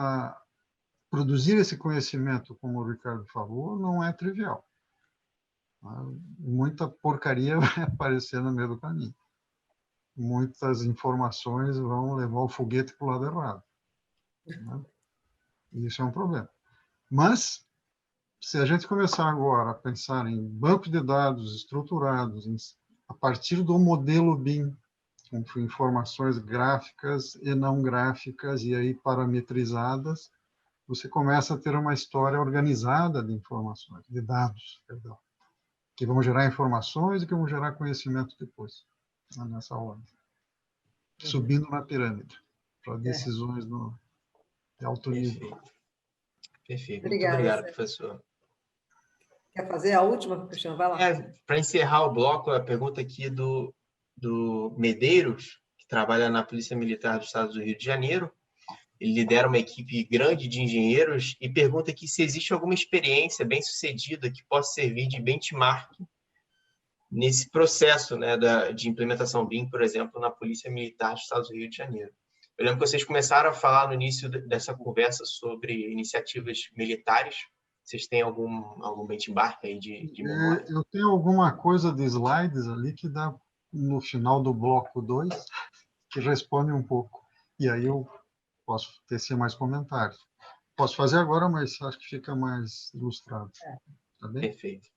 produzir esse conhecimento, como o Ricardo falou, não é trivial. Muita porcaria vai aparecer no meio do caminho. Muitas informações vão levar o foguete para o lado errado. Né? E isso é um problema. Mas, se a gente começar agora a pensar em banco de dados estruturados, a partir do modelo BIM, com informações gráficas e não gráficas, e aí parametrizadas, você começa a ter uma história organizada de informações, de dados, perdão, que vão gerar informações e que vão gerar conhecimento depois, nessa ordem. Subindo na pirâmide, para decisões de alto nível. Perfeito. Obrigada, Muito obrigado, Sérgio. professor. Quer fazer a última, Cristiano? Vai lá. Para encerrar o bloco, a pergunta aqui do Medeiros, que trabalha na Polícia Militar do Estado do Rio de Janeiro. Ele lidera uma equipe grande de engenheiros e pergunta aqui se existe alguma experiência bem-sucedida que possa servir de benchmark nesse processo, né, de implementação BIM, por exemplo, na Polícia Militar do Estado do Rio de Janeiro. Eu lembro que vocês começaram a falar no início dessa conversa sobre iniciativas militares. Vocês têm algum benchmark aí de memória? Eu tenho alguma coisa de slides ali que dá no final do bloco 2, que responde um pouco. E aí eu posso tecer mais comentários. Posso fazer agora, mas acho que fica mais ilustrado. Tá bem? Perfeito.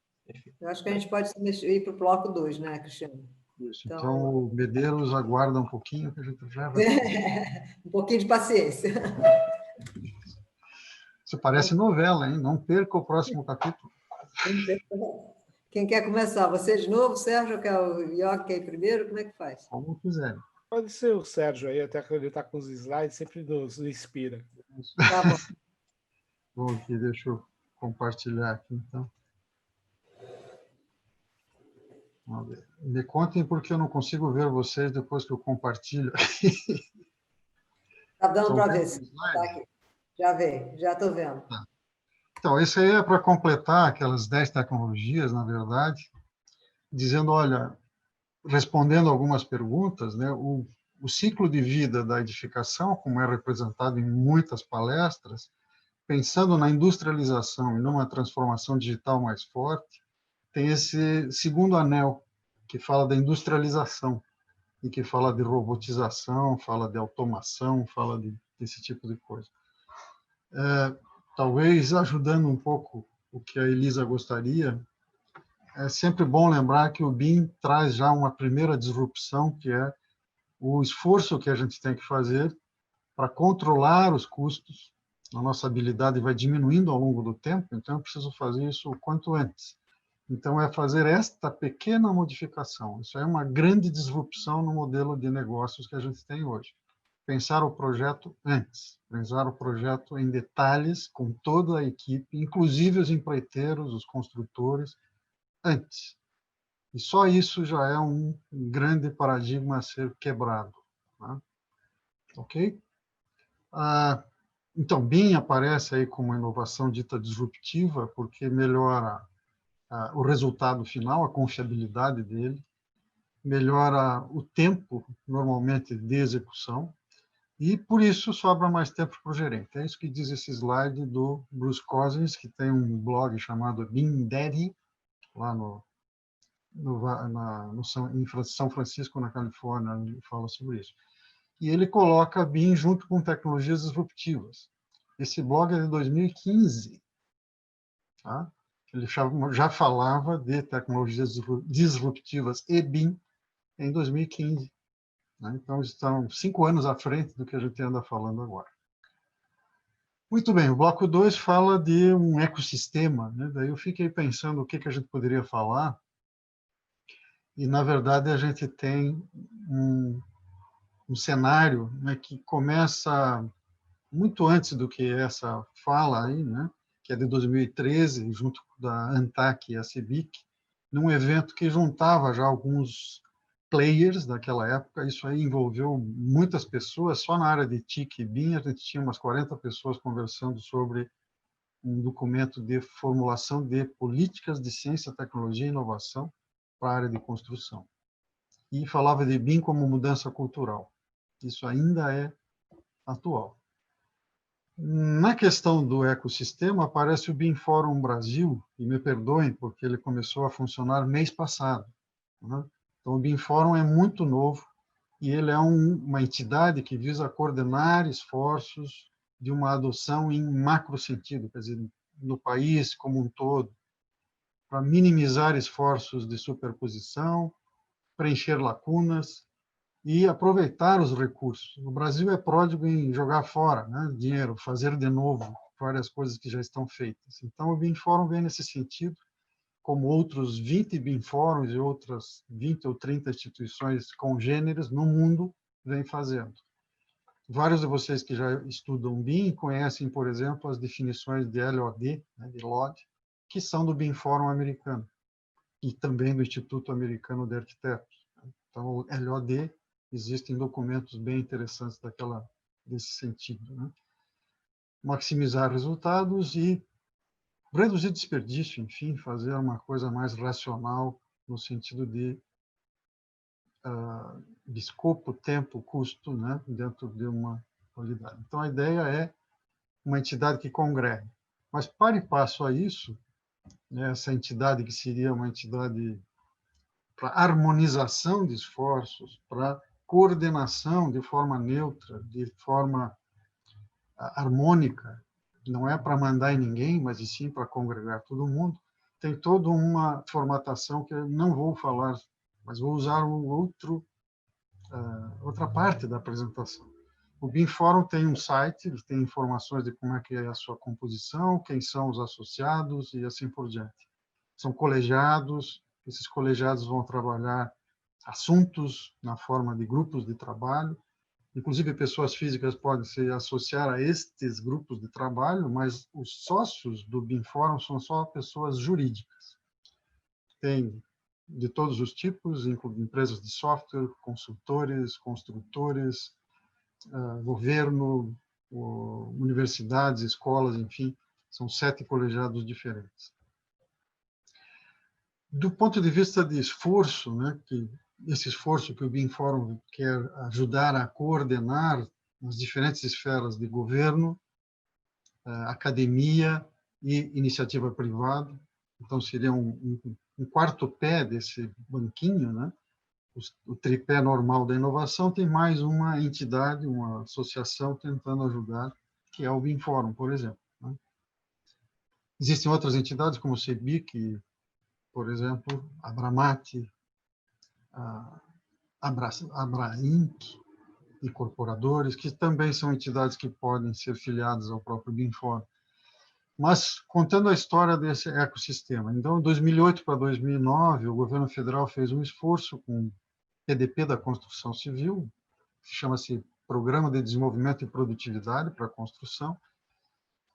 Eu acho que a gente pode ir para o bloco 2, né, Cristiano? Isso. Então, o Medeiros aguarda um pouquinho, que a gente já vai... Um pouquinho de paciência. Isso parece novela, hein? Não perca o próximo capítulo. Quem quer começar? Você de novo, Sérgio? Quer o Iogue quer ir primeiro? Como é que faz? Como quiser. Pode ser o Sérgio aí, até que ele está com os slides, sempre nos inspira. Tá bom. Bom, aqui, deixa eu compartilhar aqui, então. Vamos ver. Me contem porque eu não consigo ver vocês depois que eu compartilho. Tá dando para ver. Tá aqui. Já veio, já estou vendo. Tá. Então, esse aí é para completar aquelas 10 tecnologias, na verdade, dizendo, olha, respondendo algumas perguntas, né, o ciclo de vida da edificação, como é representado em muitas palestras, pensando na industrialização e numa transformação digital mais forte, tem esse segundo anel, que fala da industrialização, e que fala de robotização, fala de automação, fala desse tipo de coisa. Talvez ajudando um pouco o que a Elisa gostaria, é sempre bom lembrar que o BIM traz já uma primeira disrupção, que é o esforço que a gente tem que fazer para controlar os custos. A nossa habilidade vai diminuindo ao longo do tempo, então eu preciso fazer isso o quanto antes. Então, é fazer esta pequena modificação. Isso é uma grande disrupção no modelo de negócios que a gente tem hoje. Pensar o projeto antes, pensar o projeto em detalhes, com toda a equipe, inclusive os empreiteiros, os construtores, antes. E só isso já é um grande paradigma a ser quebrado. Né? Ok? Então, BIM aparece aí como uma inovação dita disruptiva, porque melhora o resultado final, a confiabilidade dele, melhora o tempo, normalmente, de execução, e, por isso, sobra mais tempo para o gerente. É isso que diz esse slide do Bruce Cousins, que tem um blog chamado BIM Daddy, lá em São Francisco, na Califórnia, ele fala sobre isso. E ele coloca BIM junto com tecnologias disruptivas. Esse blog é de 2015, tá? Ele já falava de tecnologias disruptivas e BIM em 2015. Né? Então, estão 5 anos à frente do que a gente anda falando agora. Muito bem, o bloco 2 fala de um ecossistema. Né? Daí eu fiquei pensando o que a gente poderia falar. E, na verdade, a gente tem um cenário, né, que começa muito antes do que essa fala aí, né, que é de 2013, junto da ANTAC e a CEBIC, num evento que juntava já alguns players daquela época. Isso aí envolveu muitas pessoas. Só na área de TIC e BIM a gente tinha umas 40 pessoas conversando sobre um documento de formulação de políticas de ciência, tecnologia e inovação para a área de construção. E falava de BIM como mudança cultural. Isso ainda é atual. Na questão do ecossistema, aparece o BIM Fórum Brasil, e me perdoem, porque ele começou a funcionar mês passado. Né? Então, o BIM Fórum é muito novo, e ele é uma entidade que visa coordenar esforços de uma adoção em macro sentido, quer dizer, no país como um todo, para minimizar esforços de superposição, preencher lacunas e aproveitar os recursos. O Brasil é pródigo em jogar fora, né, dinheiro, fazer de novo várias coisas que já estão feitas. Então, o BIM Fórum vem nesse sentido, como outros 20 BIM Fóruns e outras 20 ou 30 instituições congêneres no mundo vêm fazendo. Vários de vocês que já estudam BIM conhecem, por exemplo, as definições de LOD, né, de LOD, que são do BIM Fórum americano e também do Instituto Americano de Arquitetos. Então, o LOD, existem documentos bem interessantes desse sentido. Né? Maximizar resultados e reduzir desperdício, enfim, fazer uma coisa mais racional no sentido de escopo, tempo, custo, né, dentro de uma qualidade. Então, a ideia é uma entidade que congregue. Mas, para e passo a isso, né, essa entidade que seria uma entidade para harmonização de esforços, para coordenação de forma neutra, de forma harmônica, não é para mandar em ninguém, mas e sim para congregar todo mundo, tem toda uma formatação que eu não vou falar, mas vou usar outra parte da apresentação. O BIM Fórum tem um site, ele tem informações de como é que é a sua composição, quem são os associados e assim por diante. São colegiados, esses colegiados vão trabalhar assuntos na forma de grupos de trabalho. Inclusive, pessoas físicas podem se associar a estes grupos de trabalho, mas os sócios do BIM Fórum são só pessoas jurídicas. Tem de todos os tipos, incluindo empresas de software, consultores, construtores, governo, universidades, escolas, enfim, são 7 colegiados diferentes. Do ponto de vista de esforço, né, esse esforço que o BIM Fórum quer ajudar a coordenar nas diferentes esferas de governo, academia e iniciativa privada, então seria um quarto pé desse banquinho, né? O tripé normal da inovação tem mais uma entidade, uma associação tentando ajudar, que é o BIM Fórum, por exemplo. Né? Existem outras entidades, como o CEBIC, por exemplo, a Abramat, a Abrainc e Corporadores, que também são entidades que podem ser filiadas ao próprio BIM Fórum. Mas, contando a história desse ecossistema, então, de 2008 para 2009, o governo federal fez um esforço com PDP da construção civil, chama-se Programa de Desenvolvimento e Produtividade para a Construção.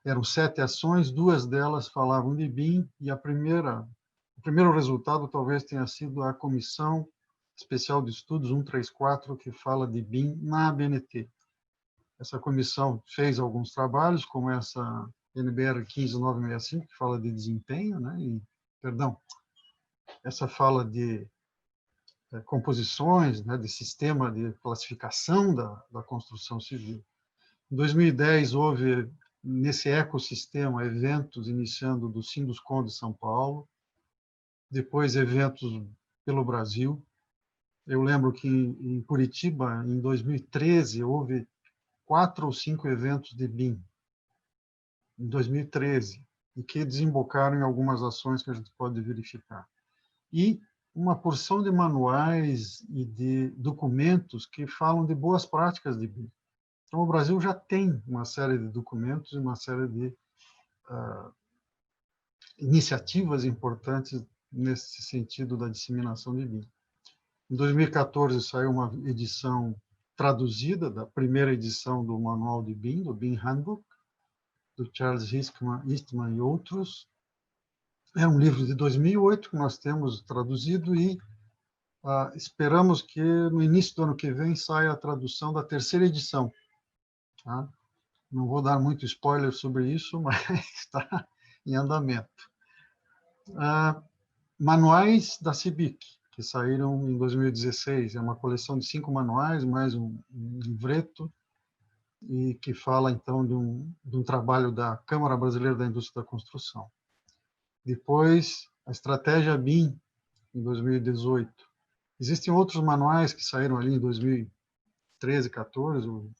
Eram 7 ações, 2 delas falavam de BIM, e o primeiro resultado talvez tenha sido a Comissão Especial de Estudos 134, que fala de BIM na ABNT. Essa comissão fez alguns trabalhos, como essa NBR 15965, que fala de desempenho, né? Essa fala de composições, né, de sistema de classificação da construção civil. Em 2010, houve, nesse ecossistema, eventos iniciando do Sinduscon de São Paulo, depois eventos pelo Brasil. Eu lembro que em Curitiba, em 2013, houve 4 ou 5 eventos de BIM. Em 2013. e que desembocaram em algumas ações que a gente pode verificar. E uma porção de manuais e de documentos que falam de boas práticas de BIM. Então, o Brasil já tem uma série de documentos e uma série de iniciativas importantes nesse sentido da disseminação de BIM. Em 2014, saiu uma edição traduzida da primeira edição do Manual de BIM, do BIM Handbook, do Charles Eastman e outros. É um livro de 2008 que nós temos traduzido e esperamos que no início do ano que vem saia a tradução da terceira edição. Tá? Não vou dar muito spoiler sobre isso, mas está em andamento. Manuais da CIBIC, que saíram em 2016. É uma coleção de 5 manuais, mais um livreto, e que fala, então, de um trabalho da Câmara Brasileira da Indústria da Construção. Depois, a Estratégia BIM, em 2018. Existem outros manuais que saíram ali em 2013, 14, ou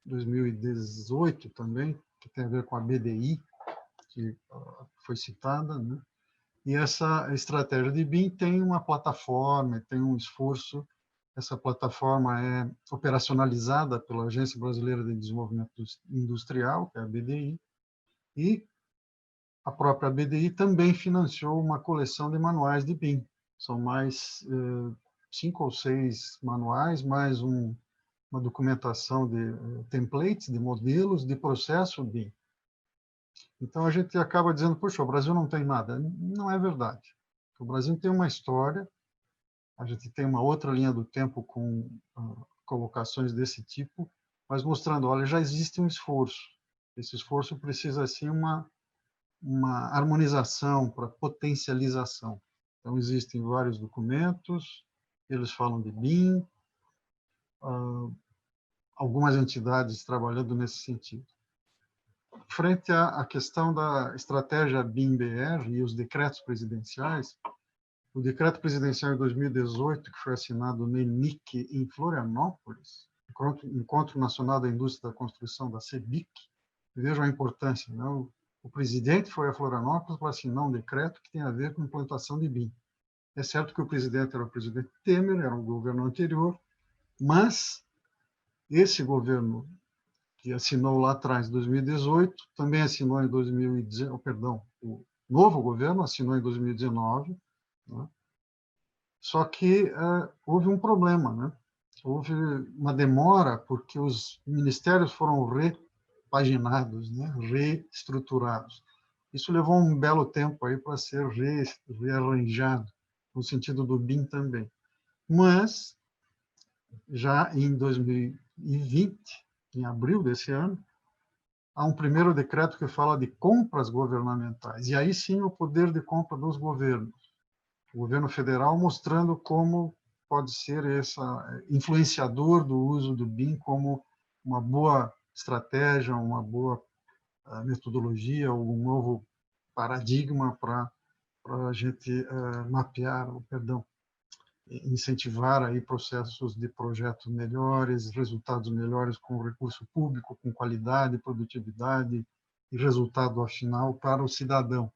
2018 também, que tem a ver com a BDI, que foi citada, né? E essa estratégia de BIM tem uma plataforma, tem um esforço. Essa plataforma é operacionalizada pela Agência Brasileira de Desenvolvimento Industrial, que é a BDI, e a própria BDI também financiou uma coleção de manuais de BIM. São mais 5 ou 6 manuais, mais uma documentação de templates, de modelos, de processo BIM. Então, a gente acaba dizendo, puxa, o Brasil não tem nada. Não é verdade. O Brasil tem uma história, a gente tem uma outra linha do tempo com colocações desse tipo, mas mostrando, olha, já existe um esforço. Esse esforço precisa, sim, uma harmonização para potencialização. Então, existem vários documentos, eles falam de BIM, algumas entidades trabalhando nesse sentido. Frente à questão da estratégia BIM-BR e os decretos presidenciais, o decreto presidencial de 2018, que foi assinado no ENIC em Florianópolis, Encontro Nacional da Indústria da Construção, da CEBIC, vejam a importância, né? O presidente foi a Florianópolis para assinar um decreto que tem a ver com a implantação de BIM. É certo que o presidente era o presidente Temer, era um governo anterior, mas esse governo que assinou lá atrás, em 2018, também assinou em 2019, perdão, o novo governo assinou em 2019, né? Só que houve um problema, né? Houve uma demora porque os ministérios foram repaginados, né? Reestruturados. Isso levou um belo tempo aí para ser rearranjado, no sentido do BIM também. Mas, já em 2020, em abril desse ano, há um primeiro decreto que fala de compras governamentais. E aí sim o poder de compra dos governos. O governo federal mostrando como pode ser esse influenciador do uso do BIM como uma boa estratégia, uma boa metodologia, um novo paradigma para a gente mapear, incentivar aí processos de projetos melhores, resultados melhores com recurso público, com qualidade, produtividade e resultado final para o cidadão.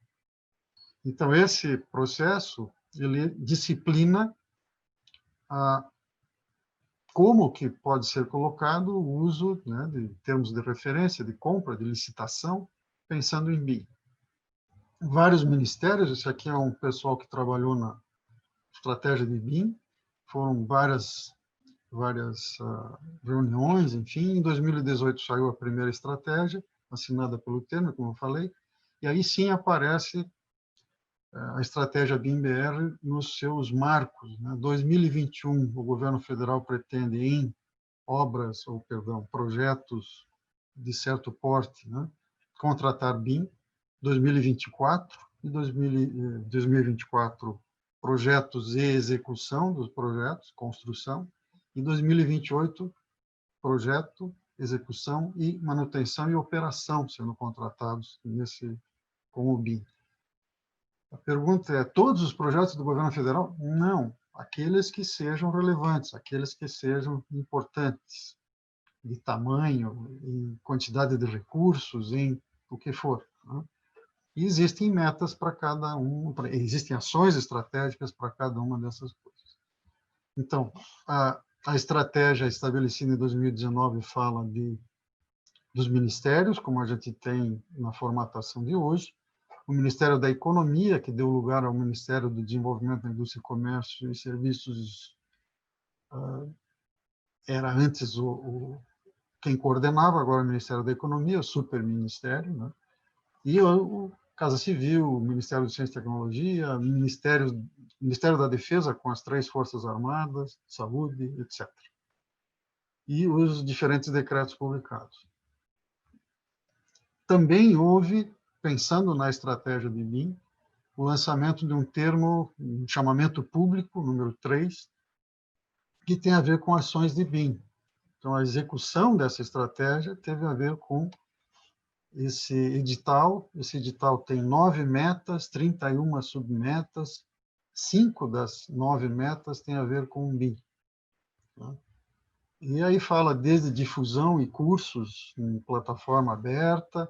Então, esse processo, ele disciplina como que pode ser colocado o uso, né, de termos de referência, de compra, de licitação, pensando em BIM. Vários ministérios, esse aqui é um pessoal que trabalhou na estratégia de BIM, foram várias reuniões, enfim. Em 2018 saiu a primeira estratégia, assinada pelo Temer, como eu falei, e aí sim aparece a estratégia BIM-BR nos seus marcos. Né? 2021, o governo federal pretende, em projetos de certo porte, né, contratar BIM. 2024 e 2024 projetos e execução dos projetos, construção, e 2028 projeto, execução e manutenção e operação sendo contratados com o BIM. A pergunta é, todos os projetos do governo federal? Não, aqueles que sejam relevantes, aqueles que sejam importantes, de tamanho, em quantidade de recursos, em o que for. Né? E existem metas para cada um, existem ações estratégicas para cada uma dessas coisas. Então, a estratégia estabelecida em 2019 fala dos ministérios, como a gente tem na formatação de hoje, o Ministério da Economia, que deu lugar ao Ministério do Desenvolvimento da Indústria, Comércio e Serviços, era antes quem coordenava, agora o Ministério da Economia, o superministério, né? E o Casa Civil, o Ministério de Ciência e Tecnologia, o Ministério da Defesa, com as 3 Forças Armadas, Saúde, etc. E os diferentes decretos publicados. Também houve, pensando na estratégia de BIM, o lançamento de um termo, um chamamento público, número 3, que tem a ver com ações de BIM. Então, a execução dessa estratégia teve a ver com esse edital. Esse edital tem 9 metas, 31 submetas, 5 das 9 metas têm a ver com o BIM. E aí fala desde difusão e cursos em plataforma aberta,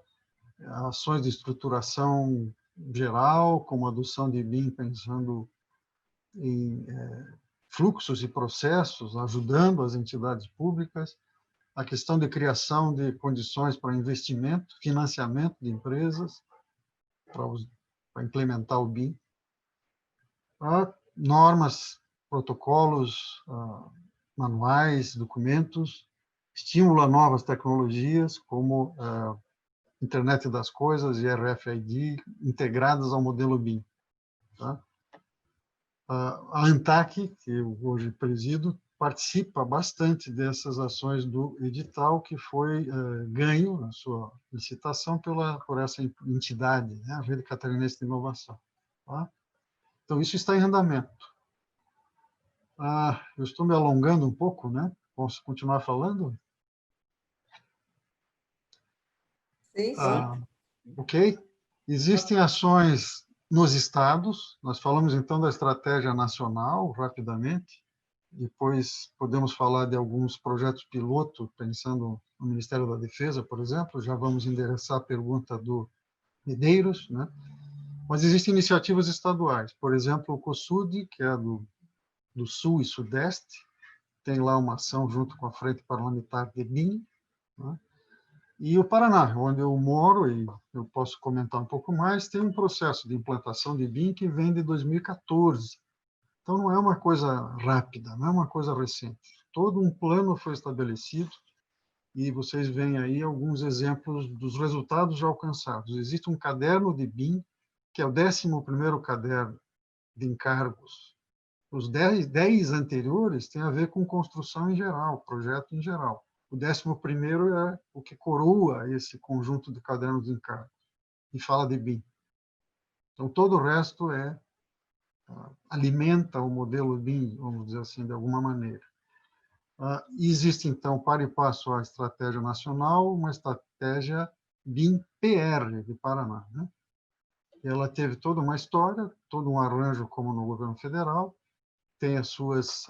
ações de estruturação geral, como adoção de BIM pensando em fluxos e processos, ajudando as entidades públicas, a questão de criação de condições para investimento, financiamento de empresas, para implementar o BIM, normas, protocolos, manuais, documentos, estímulo a novas tecnologias, como Internet das Coisas e RFID, integradas ao modelo BIM. Tá? A ANTAC, que eu hoje presido, participa bastante dessas ações do edital, que foi ganho na sua licitação por essa entidade, né? A Rede Catarinense de Inovação. Tá? Então, isso está em andamento. Eu estou me alongando um pouco, né? Posso continuar falando? Sim, sim. Ok. Existem ações nos estados. Nós falamos, então, da estratégia nacional, rapidamente. Depois podemos falar de alguns projetos piloto, pensando no Ministério da Defesa, por exemplo. Já vamos endereçar a pergunta do Medeiros, né? Mas existem iniciativas estaduais. Por exemplo, o COSUD, que é do Sul e Sudeste, tem lá uma ação junto com a Frente Parlamentar de BIM, né? E o Paraná, onde eu moro, e eu posso comentar um pouco mais, tem um processo de implantação de BIM que vem de 2014. Então, não é uma coisa rápida, não é uma coisa recente. Todo um plano foi estabelecido e vocês veem aí alguns exemplos dos resultados já alcançados. Existe um caderno de BIM, que é o 11º caderno de encargos. Os 10 anteriores têm a ver com construção em geral, projeto em geral. O 11º é o que coroa esse conjunto de cadernos de encargos e fala de BIM. Então, todo o resto alimenta o modelo BIM, vamos dizer assim, de alguma maneira. Existe, então, para e passo a estratégia nacional, uma estratégia BIM-PR de Paraná, né? Ela teve toda uma história, todo um arranjo como no governo federal, tem as suas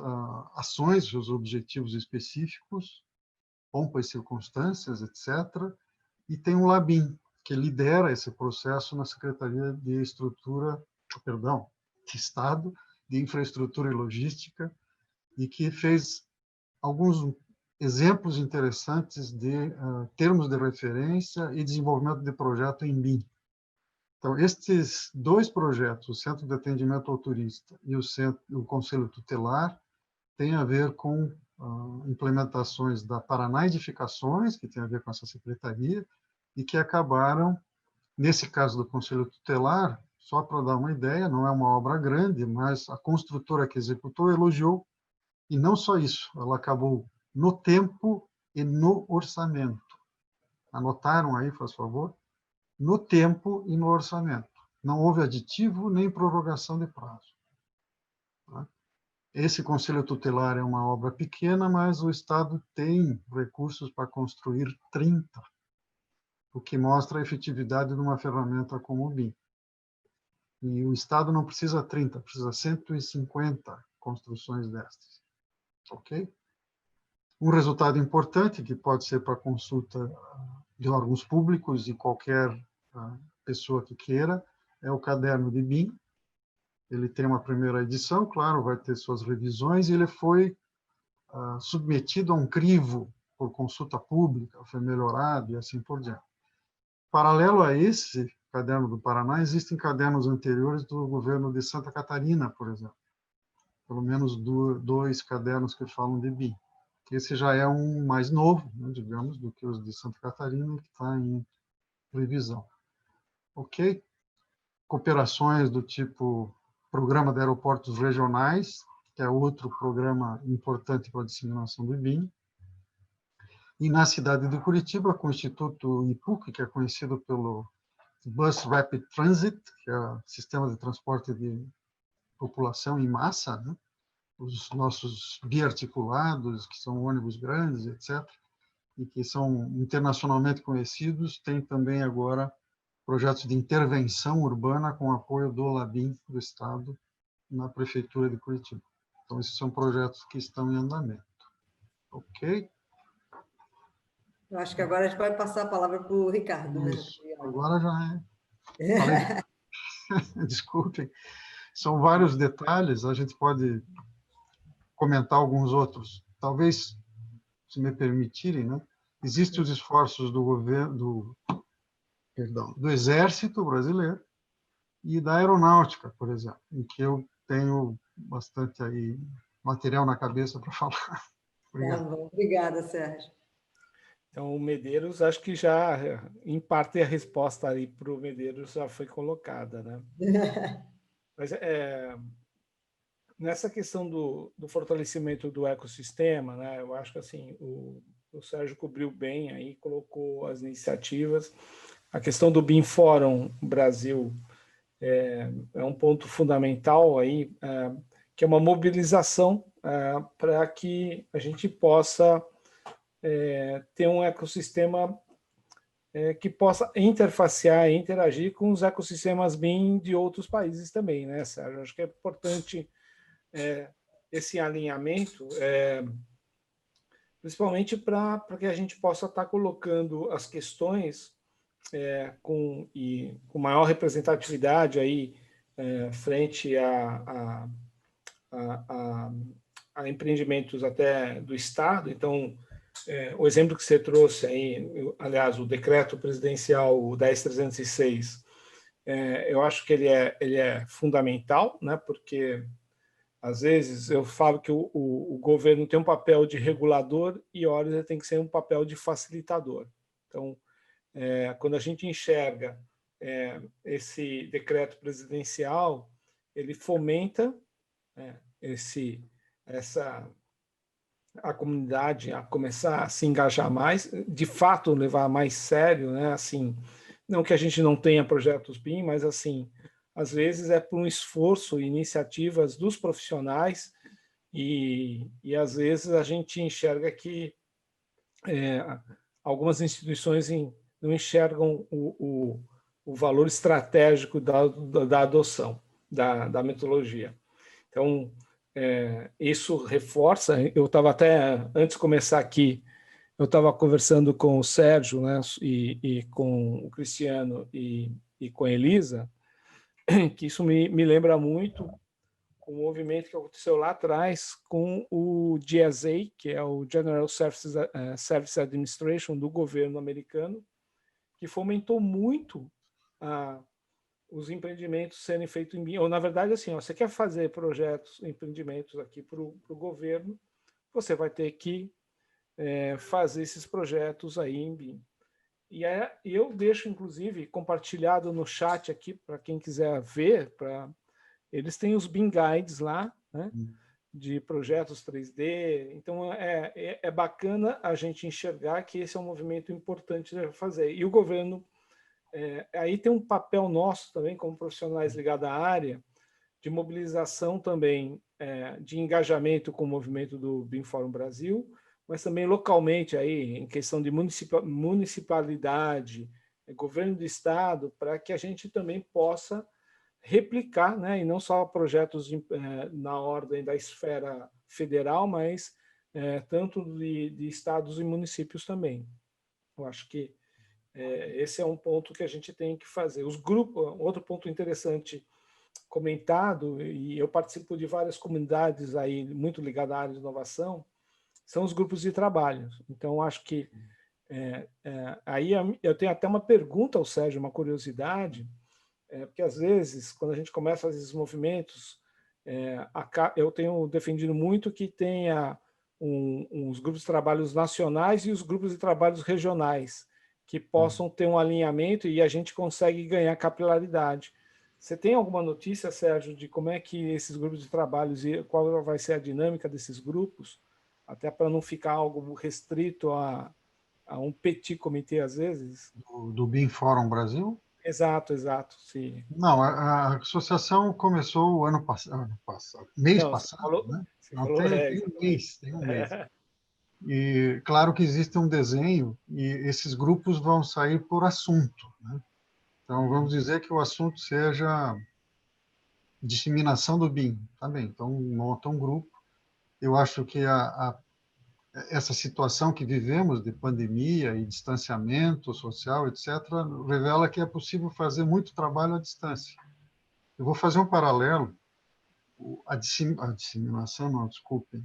ações, seus objetivos específicos, pompa e circunstâncias, etc. E tem um LABIM, que lidera esse processo na Secretaria de Estado de Infraestrutura e Logística, e que fez alguns exemplos interessantes de termos de referência e desenvolvimento de projeto em BIM. Então, estes 2 projetos, o Centro de Atendimento ao Turista e o Conselho Tutelar, têm a ver com implementações da Paraná Edificações, que tem a ver com essa secretaria, e que acabaram, nesse caso do Conselho Tutelar, só para dar uma ideia, não é uma obra grande, mas a construtora que executou elogiou, e não só isso, ela acabou no tempo e no orçamento. Anotaram aí, por favor? No tempo e no orçamento. Não houve aditivo nem prorrogação de prazo. Esse Conselho Tutelar é uma obra pequena, mas o Estado tem recursos para construir 30, o que mostra a efetividade de uma ferramenta como o BIM. E o Estado não precisa 30, precisa 150 construções destas. Ok? Um resultado importante, que pode ser para consulta de órgãos públicos e qualquer pessoa que queira, é o caderno de BIM. Ele tem uma primeira edição, claro, vai ter suas revisões, e ele foi submetido a um crivo por consulta pública, foi melhorado e assim por diante. Paralelo a esse caderno do Paraná, existem cadernos anteriores do governo de Santa Catarina, por exemplo. Pelo menos dois cadernos que falam de BIM. Esse já é um mais novo, né, digamos, do que os de Santa Catarina, que está em revisão. Ok? Cooperações do tipo Programa de Aeroportos Regionais, que é outro programa importante para a disseminação do BIM. E na cidade de Curitiba, com o Instituto IPUC, que é conhecido pelo Bus Rapid Transit, que é o sistema de transporte de população em massa, né? Os nossos biarticulados, que são ônibus grandes, etc., e que são internacionalmente conhecidos, tem também agora projetos de intervenção urbana com apoio do LABIM do Estado na Prefeitura de Curitiba. Então, esses são projetos que estão em andamento. Ok? Eu acho que agora a gente vai passar a palavra para o Ricardo. Isso. Agora já é. Falei... Desculpem. São vários detalhes, a gente pode comentar alguns outros. Talvez, se me permitirem, né? Existem os esforços do governo, do Exército Brasileiro e da Aeronáutica, por exemplo, em que eu tenho bastante aí material na cabeça para falar. Obrigado. Tá bom. Obrigada, Sérgio. Então, o Medeiros, acho que já, em parte, a resposta aí para o Medeiros já foi colocada, né? Mas nessa questão do fortalecimento do ecossistema, né, eu acho que assim, o Sérgio cobriu bem aí, colocou as iniciativas. A questão do BIM Fórum Brasil é um ponto fundamental aí, que é uma mobilização para que a gente possa ter um ecossistema que possa interfacear e interagir com os ecossistemas BIM de outros países também, né, Sérgio? Acho que é importante esse alinhamento, principalmente para que a gente possa estar colocando as questões com maior representatividade aí, frente a empreendimentos até do Estado. Então, o exemplo que você trouxe aí, aliás, o decreto presidencial 10.306, eu acho que ele é fundamental, né, porque às vezes eu falo que o governo tem um papel de regulador e, horas, ele tem que ser um papel de facilitador. Então, quando a gente enxerga esse decreto presidencial, ele fomenta a comunidade a começar a se engajar mais, de fato levar mais sério, né? Assim, não que a gente não tenha projetos BIM, mas assim, às vezes é por um esforço, iniciativas dos profissionais e às vezes a gente enxerga que algumas instituições não enxergam o valor estratégico da adoção da metodologia. Então, isso reforça. Eu estava até, antes de começar aqui, eu estava conversando com o Sérgio, né, e com o Cristiano e com a Elisa, que isso me lembra muito o movimento que aconteceu lá atrás com o GSA, que é o General Service Administration do governo americano, que fomentou muito os empreendimentos serem feitos em BIM. Ou, na verdade, assim, você quer fazer projetos, empreendimentos aqui para o governo, você vai ter que fazer esses projetos aí em BIM. E eu deixo, inclusive, compartilhado no chat aqui, para quem quiser ver, eles têm os BIM Guides lá, né, de projetos 3D. Então, é bacana a gente enxergar que esse é um movimento importante de fazer. E o governo, aí tem um papel nosso também, como profissionais ligados à área, de mobilização também, de engajamento com o movimento do BIM Fórum Brasil, mas também localmente, aí, em questão de municipalidade, governo do Estado, para que a gente também possa replicar, né, e não só projetos na ordem da esfera federal, mas tanto de estados e municípios também. Eu acho que Esse é um ponto que a gente tem que fazer. Os grupos, outro ponto interessante comentado, e eu participo de várias comunidades aí muito ligadas à área de inovação, são os grupos de trabalho. Então, acho que aí eu tenho até uma pergunta ao Sérgio, uma curiosidade, porque às vezes, quando a gente começa a fazer esses movimentos, eu tenho defendido muito que tenha uns grupos de trabalhos nacionais e os grupos de trabalhos regionais, que possam ter um alinhamento e a gente consegue ganhar capilaridade. Você tem alguma notícia, Sérgio, de como é que esses grupos de trabalhos e qual vai ser a dinâmica desses grupos, até para não ficar algo restrito a um petit comitê, às vezes? Do BIM Fórum Brasil? Exato, sim. Não, a associação começou o mês Não, passado, né? você Não, falou, tem um mês. E claro que existe um desenho e esses grupos vão sair por assunto, né? Então, vamos dizer que o assunto seja disseminação do BIM, tá bem? Então, monta um grupo. Eu acho que essa situação que vivemos de pandemia e distanciamento social, etc., revela que é possível fazer muito trabalho à distância. Eu vou fazer um paralelo. A disseminação, não, desculpem,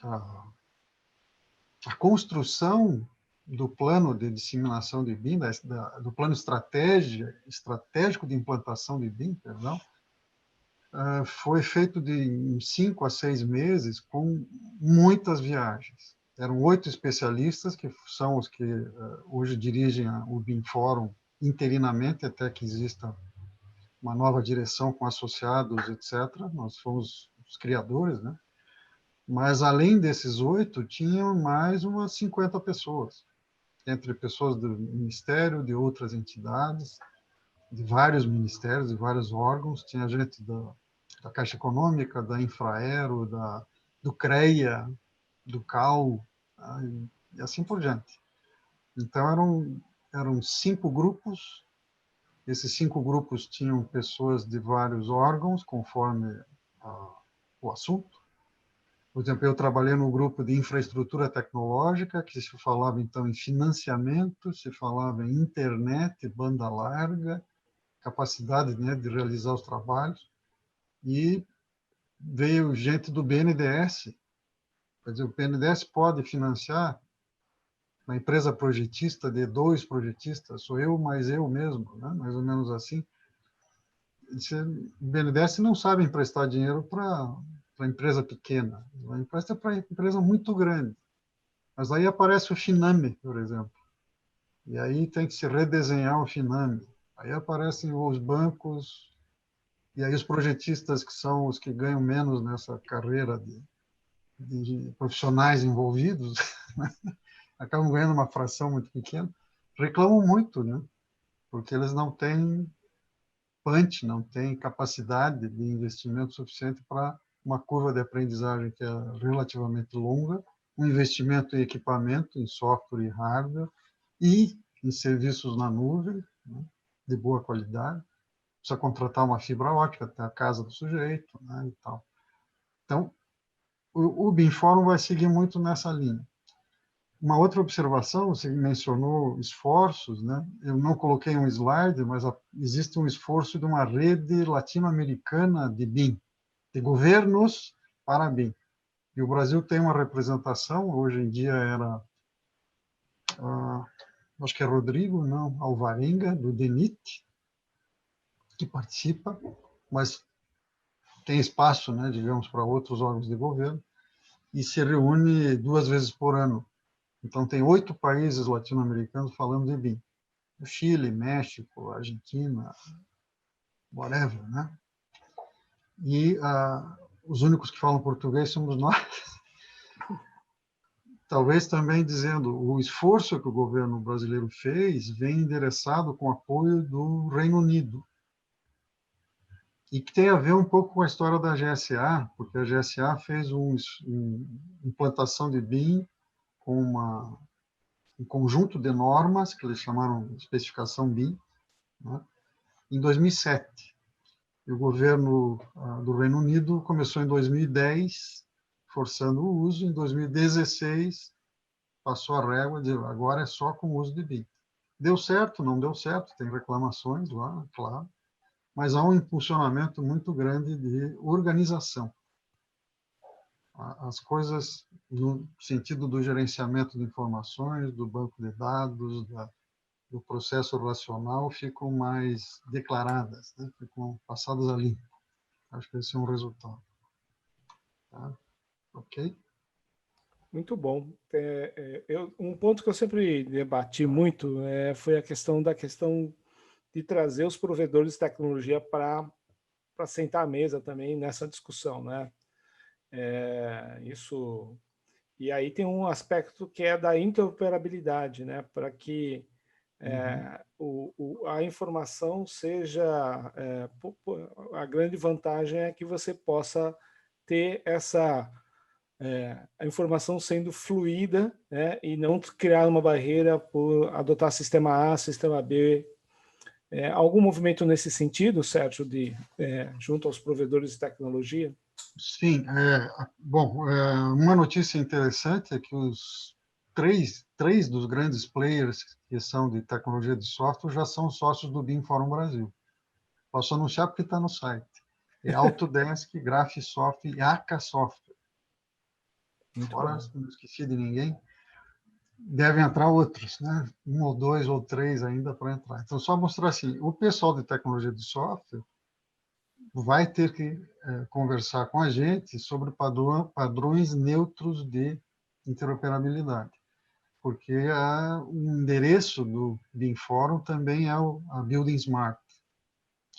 a construção do plano de disseminação de BIM, do plano estratégico de implantação de BIM, perdão, foi feito de 5 a 6 meses com muitas viagens. Eram 8 especialistas, que são os que hoje dirigem o BIM Fórum interinamente, até que exista uma nova direção com associados, etc. Nós fomos os criadores, né? Mas, além desses 8, tinham mais umas 50 pessoas, entre pessoas do Ministério, de outras entidades, de vários ministérios, de vários órgãos. Tinha gente da Caixa Econômica, da Infraero, do CREA, do CAU, e assim por diante. Então, eram 5 grupos. Esses 5 grupos tinham pessoas de vários órgãos, conforme o assunto. Por exemplo, eu trabalhei no grupo de infraestrutura tecnológica, que se falava, então, em financiamento, se falava em internet, banda larga, capacidade, né, de realizar os trabalhos. E veio gente do BNDES. Quer dizer, o BNDES pode financiar uma empresa projetista de 2 projetistas, sou eu mais eu mesmo, né? Mais ou menos assim. O BNDES não sabe emprestar dinheiro para empresa pequena, empresta para empresa muito grande. Mas aí aparece o Finame, por exemplo, e aí tem que se redesenhar o Finame. Aí aparecem os bancos, e aí os projetistas, que são os que ganham menos nessa carreira de profissionais envolvidos, acabam ganhando uma fração muito pequena, reclamam muito, né? Porque eles não têm punch, não têm capacidade de investimento suficiente para uma curva de aprendizagem que é relativamente longa, um investimento em equipamento, em software e hardware, e em serviços na nuvem, né, de boa qualidade. Precisa contratar uma fibra ótica até a casa do sujeito, né, e tal. Então, o BIM Fórum vai seguir muito nessa linha. Uma outra observação, você mencionou esforços, né? Eu não coloquei um slide, mas existe um esforço de uma rede latino-americana de BIM, de governos para BIM. E o Brasil tem uma representação, hoje em dia acho que é Rodrigo, não, Alvarenga, do DENIT, que participa, mas tem espaço, né, digamos, para outros órgãos de governo, e se reúne 2 vezes por ano. Então, tem 8 países latino-americanos falando de BIM. O Chile, México, Argentina, whatever, né? E os únicos que falam português somos nós. Talvez também dizendo, o esforço que o governo brasileiro fez vem endereçado com apoio do Reino Unido. E que tem a ver um pouco com a história da GSA, porque a GSA fez uma implantação de BIM com um conjunto de normas, que eles chamaram de especificação BIM, né, em 2007. E o governo do Reino Unido começou em 2010, forçando o uso. Em 2016, passou a régua de agora é só com o uso de BIM. Deu certo, não deu certo, tem reclamações lá, claro, mas há um impulsionamento muito grande de organização. As coisas, no sentido do gerenciamento de informações, do banco de dados, do processo relacional, ficam mais declaradas, né? Ficam passadas a limpo. Acho que esse é um resultado. Tá? Ok? Muito bom. Um ponto que eu sempre debati muito foi a questão de trazer os provedores de tecnologia para sentar à mesa também nessa discussão, né? Isso. E aí tem um aspecto que é da interoperabilidade, né? Para que a informação seja... a grande vantagem é que você possa ter a informação sendo fluida, né? E não criar uma barreira por adotar sistema A, sistema B. Algum movimento nesse sentido, Sérgio, junto aos provedores de tecnologia? Sim. Bom, uma notícia interessante é que os três dos grandes players que são de tecnologia de software já são sócios do BIM Fórum Brasil. Posso anunciar porque está no site. É Autodesk, Graphisoft e AK Software. Fora, não esqueci de ninguém. Devem entrar outros, né? 1 ou 2 ou 3 ainda para entrar. Então, só mostrar assim, o pessoal de tecnologia de software vai ter que conversar com a gente sobre padrões neutros de interoperabilidade, porque o endereço do BIM Forum também é a Building Smart.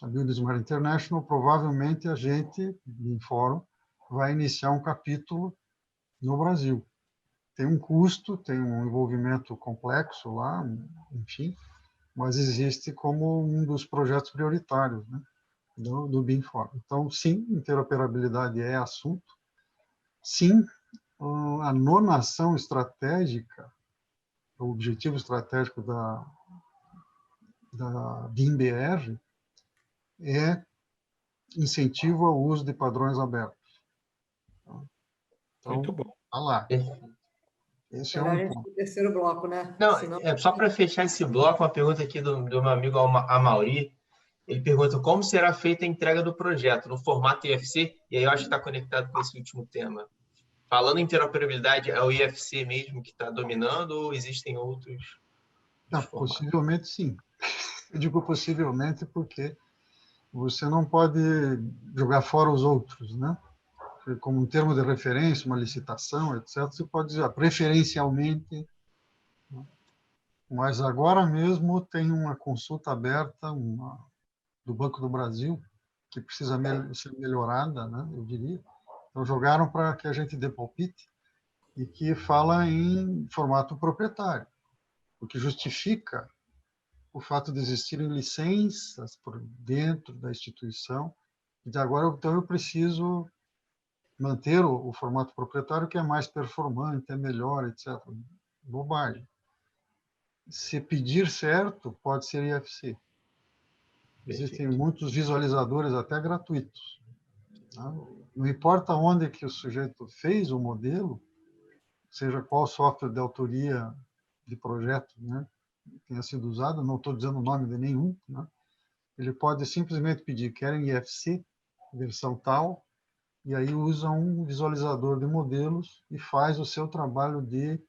A Building Smart International, provavelmente a gente, BIM Forum, vai iniciar um capítulo no Brasil. Tem um custo, tem um envolvimento complexo lá, enfim, mas existe como um dos projetos prioritários, né, do BIM Forum. Então, sim, interoperabilidade é assunto. Sim, a nonação estratégica, o objetivo estratégico da BIM-BR é incentivo ao uso de padrões abertos. Então, Muito bom. tá lá. Esse é um ponto. O terceiro bloco, né? Não, Senão... só para fechar esse bloco, uma pergunta aqui do meu amigo Amauri. Ele pergunta como será feita a entrega do projeto, no formato IFC, e aí eu acho que está conectado com esse último tema. Falando em interoperabilidade, é o IFC mesmo que está dominando ou existem outros Não, formatos? possivelmente sim. Eu digo possivelmente porque você não pode jogar fora os outros, né? Como um termo de referência, uma licitação, etc., você pode dizer preferencialmente, mas agora mesmo tem uma consulta aberta do Banco do Brasil, que precisa ser melhorada, né, eu diria. Então, jogaram para que a gente dê palpite e que fala em formato proprietário, o que justifica o fato de existirem licenças por dentro da instituição. E agora, então, eu preciso manter o formato proprietário, que é mais performante, é melhor, etc. Bobagem. Se pedir certo, pode ser IFC. Existem muitos visualizadores até gratuitos. Não importa onde que o sujeito fez o modelo, seja qual software de autoria de projeto, né, tenha sido usado, não estou dizendo o nome de nenhum, né, ele pode simplesmente pedir, querem IFC, versão tal, e aí usa um visualizador de modelos e faz o seu trabalho de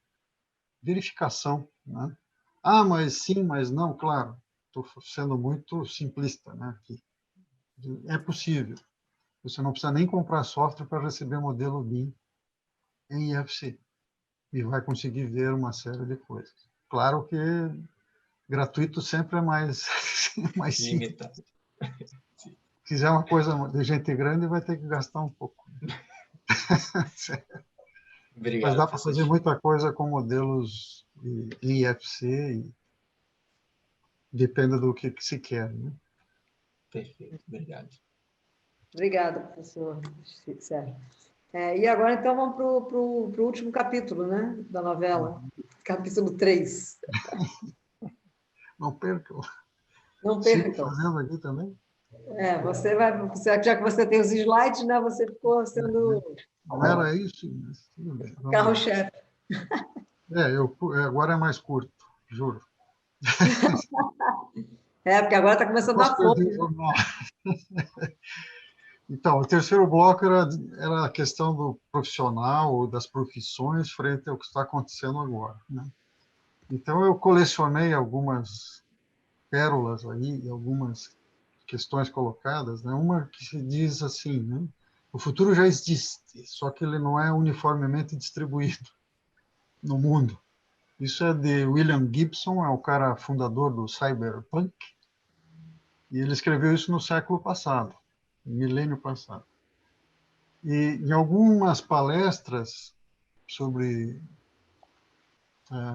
verificação, né? Ah, mas sim, mas não, claro, estou sendo muito simplista, né, aqui. É possível. Você não precisa nem comprar software para receber modelo BIM em IFC. E vai conseguir ver uma série de coisas. Claro que gratuito sempre é mais simples. Limitado. Se quiser uma coisa de gente grande, vai ter que gastar um pouco. Obrigado, Mas dá para fazer muita coisa com modelos em IFC, e depende do que se quer, né? Perfeito, obrigado. Obrigada, professor Sérgio. E agora, então, vamos para o último capítulo, né, da novela, capítulo 3. Não percam. Não Sigo percam. fazendo aqui também. Já que você tem os slides, né, você ficou sendo Não era isso, mas tudo bem. carro-chefe. Agora é mais curto, juro. Porque agora está começando a dar fome. Então, o terceiro bloco era a questão do profissional ou das profissões frente ao que está acontecendo agora, né? Então, eu colecionei algumas pérolas aí, algumas questões colocadas, né? Uma que se diz assim, né? O futuro já existe, só que ele não é uniformemente distribuído no mundo. Isso é de William Gibson, é o cara fundador do cyberpunk, e ele escreveu isso no século passado, no milênio passado. E em algumas palestras sobre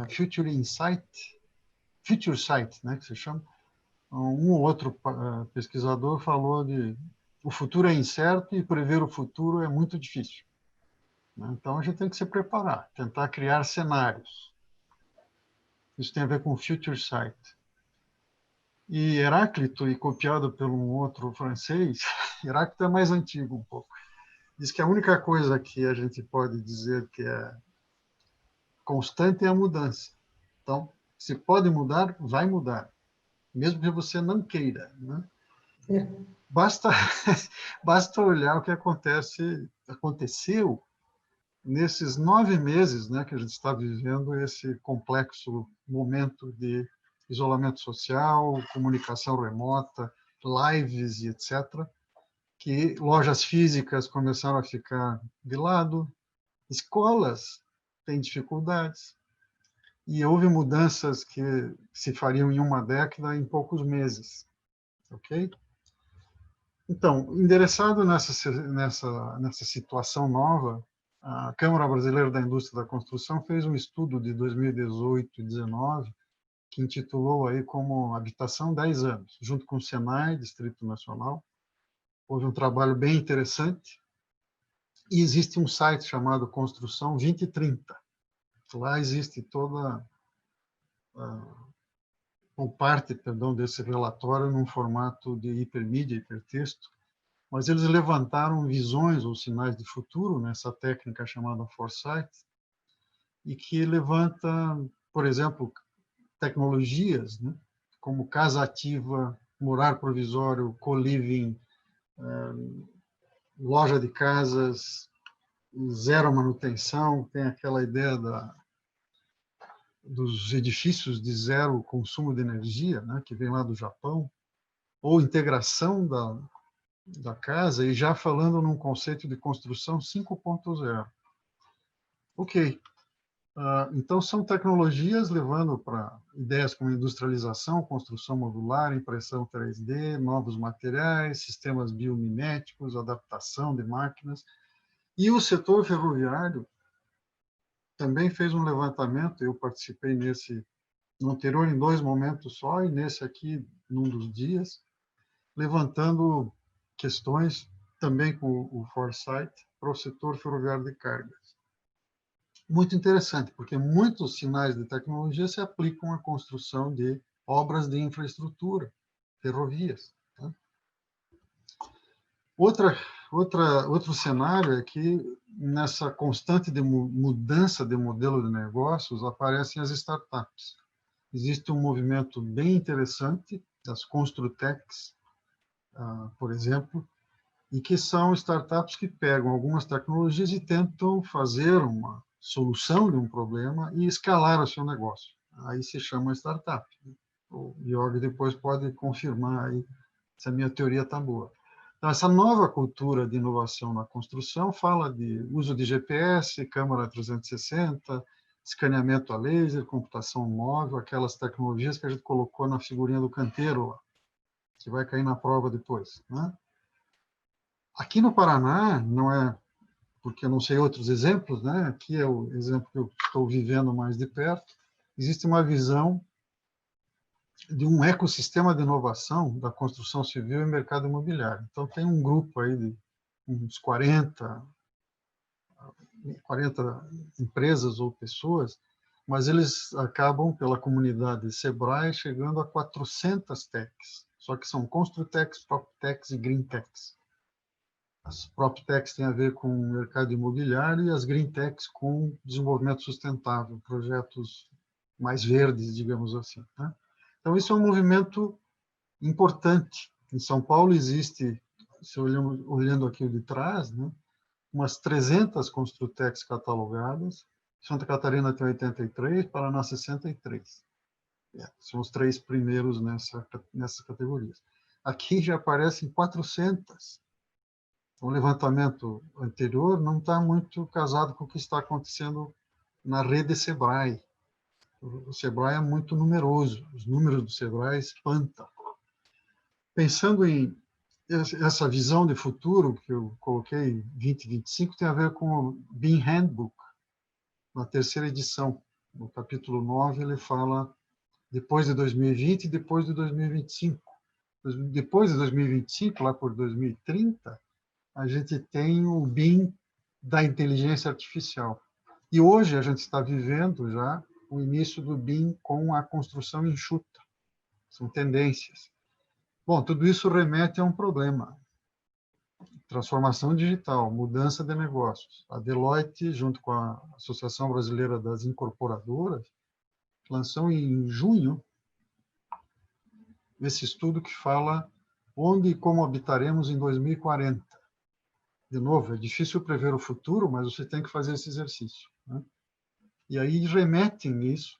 Future Sight, né, que se chama, um ou outro pesquisador falou de o futuro é incerto e prever o futuro é muito difícil, né? Então, a gente tem que se preparar, tentar criar cenários. Isso tem a ver com Future Sight. E Heráclito, e copiado por um outro francês, Heráclito é mais antigo um pouco, diz que a única coisa que a gente pode dizer que é constante é a mudança. Então, se pode mudar, vai mudar, mesmo que você não queira, né? Basta olhar o que aconteceu nesses 9 meses, né, que a gente está vivendo esse complexo momento de isolamento social, comunicação remota, lives e etc., que lojas físicas começaram a ficar de lado, escolas têm dificuldades, e houve mudanças que se fariam em uma década em poucos meses, ok? Então, endereçado nessa situação nova, a Câmara Brasileira da Indústria da Construção fez um estudo de 2018 e 2019 que intitulou aí como Habitação 10 anos, junto com o Senai, Distrito Nacional. Houve um trabalho bem interessante. E existe um site chamado Construção 2030. Lá existe toda parte, desse relatório num formato de hipermídia, hipertexto, mas eles levantaram visões ou sinais de futuro nessa técnica chamada Foresight, e que levanta, por exemplo, tecnologias, né, como casa ativa, morar provisório, co-living, loja de casas, zero manutenção, tem aquela ideia dos edifícios de zero consumo de energia, né, que vem lá do Japão, ou integração da casa, e já falando num conceito de construção 5.0. Ok. Então, são tecnologias levando para ideias como industrialização, construção modular, impressão 3D, novos materiais, sistemas biomiméticos, adaptação de máquinas. E o setor ferroviário também fez um levantamento, eu participei no anterior em 2 momentos só, e nesse aqui, num dos dias, levantando questões também com o Foresight para o setor ferroviário de cargas. Muito interessante, porque muitos sinais de tecnologia se aplicam à construção de obras de infraestrutura, ferrovias, tá? Outro cenário é que, nessa constante de mudança de modelo de negócios, aparecem as startups. Existe um movimento bem interessante das Construtechs, por exemplo, e que são startups que pegam algumas tecnologias e tentam fazer uma solução de um problema e escalar o seu negócio. Aí se chama startup. O Jorge depois pode confirmar aí se a minha teoria está boa. Então, essa nova cultura de inovação na construção fala de uso de GPS, câmera 360, escaneamento a laser, computação móvel, aquelas tecnologias que a gente colocou na figurinha do canteiro, lá, que vai cair na prova depois, né? Aqui no Paraná, não é porque eu não sei outros exemplos, né? Aqui é o exemplo que eu estou vivendo mais de perto. Existe uma visão de um ecossistema de inovação da construção civil e mercado imobiliário. Então, tem um grupo aí de uns 40 empresas ou pessoas, mas eles acabam, pela comunidade Sebrae, chegando a 400 techs. Só que são Construtechs, PropTechs e GreenTechs. As PropTechs têm a ver com o mercado imobiliário e as GreenTechs com desenvolvimento sustentável, projetos mais verdes, digamos assim, né? Então, isso é um movimento importante. Em São Paulo existe, se olhando aqui o de trás, né, umas 300 Construtecs catalogadas. Santa Catarina tem 83, Paraná 63. São os 3 primeiros nessas categorias. Aqui já aparecem 400. O levantamento anterior não está muito casado com o que está acontecendo na rede Sebrae. O Sebrae é muito numeroso, os números do Sebrae espantam. Pensando em essa visão de futuro que eu coloquei, 2025, tem a ver com o BIM Handbook, na 3ª edição. No capítulo 9, ele fala depois de 2020 e depois de 2025. Depois de 2025, lá por 2030, a gente tem o BIM da inteligência artificial. E hoje a gente está vivendo já o início do BIM com a construção enxuta. São tendências. Bom, tudo isso remete a um problema. Transformação digital, mudança de negócios. A Deloitte, junto com a Associação Brasileira das Incorporadoras, lançou em junho esse estudo que fala onde e como habitaremos em 2040. De novo, é difícil prever o futuro, mas você tem que fazer esse exercício, né? E aí remete nisso.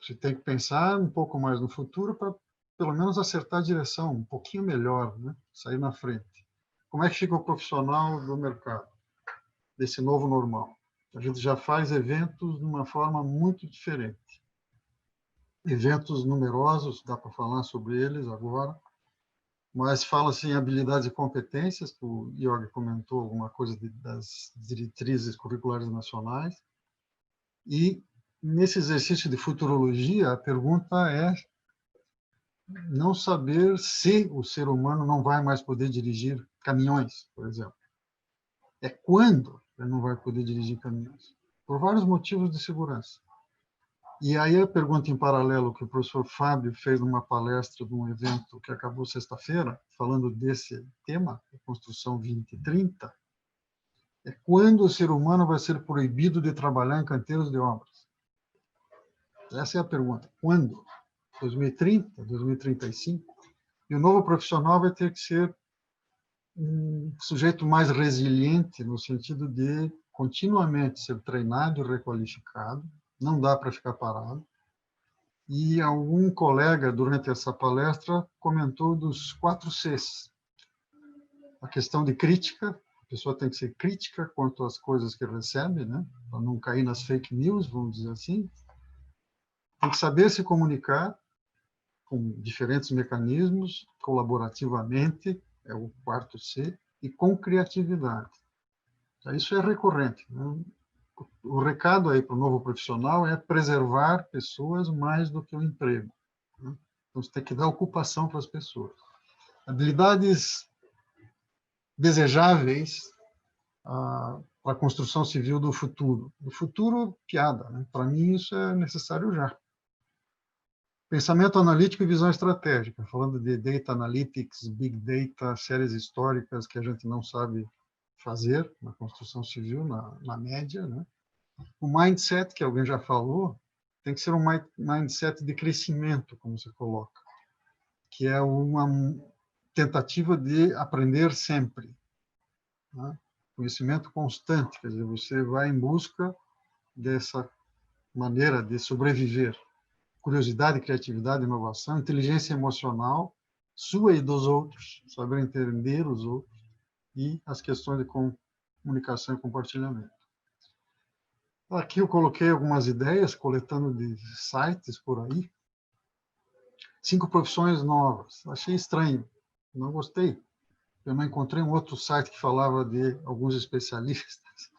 Você tem que pensar um pouco mais no futuro para, pelo menos, acertar a direção um pouquinho melhor, né? Sair na frente. Como é que fica o profissional do mercado, desse novo normal? A gente já faz eventos de uma forma muito diferente. Eventos numerosos, dá para falar sobre eles agora, mas fala-se em habilidades e competências, o Yogi comentou alguma coisa das diretrizes curriculares nacionais, e nesse exercício de futurologia, a pergunta é não saber se o ser humano não vai mais poder dirigir caminhões, por exemplo. É quando ele não vai poder dirigir caminhões, por vários motivos de segurança. E aí a pergunta em paralelo que o professor Fábio fez numa palestra de um evento que acabou sexta-feira, falando desse tema, a construção 2030, é quando o ser humano vai ser proibido de trabalhar em canteiros de obras. Essa é a pergunta. Quando? 2030? 2035? E o novo profissional vai ter que ser um sujeito mais resiliente, no sentido de continuamente ser treinado e requalificado, não dá para ficar parado. E algum colega, durante essa palestra, comentou dos 4 Cs. A questão de crítica, a pessoa tem que ser crítica quanto às coisas que recebe, né? Para não cair nas fake news, vamos dizer assim. Tem que saber se comunicar com diferentes mecanismos, colaborativamente, é o 4 C, e com criatividade. Isso é recorrente, né? O recado aí para o novo profissional é preservar pessoas mais do que o emprego, né? Então, você tem que dar ocupação para as pessoas. Habilidades desejáveis para a construção civil do futuro. Do futuro, piada, né? Para mim, isso é necessário já. Pensamento analítico e visão estratégica, falando de data analytics, big data, séries históricas que a gente não sabe fazer na construção civil, na média, né? O mindset, que alguém já falou, tem que ser um mindset de crescimento, como você coloca, que é uma tentativa de aprender sempre, né? Conhecimento constante, quer dizer, você vai em busca dessa maneira de sobreviver. Curiosidade, criatividade, inovação, inteligência emocional, sua e dos outros, saber entender os outros, e as questões de comunicação e compartilhamento. Aqui eu coloquei algumas ideias, coletando de sites por aí. 5 profissões novas. Achei estranho, não gostei. Eu não encontrei um outro site que falava de alguns especialistas.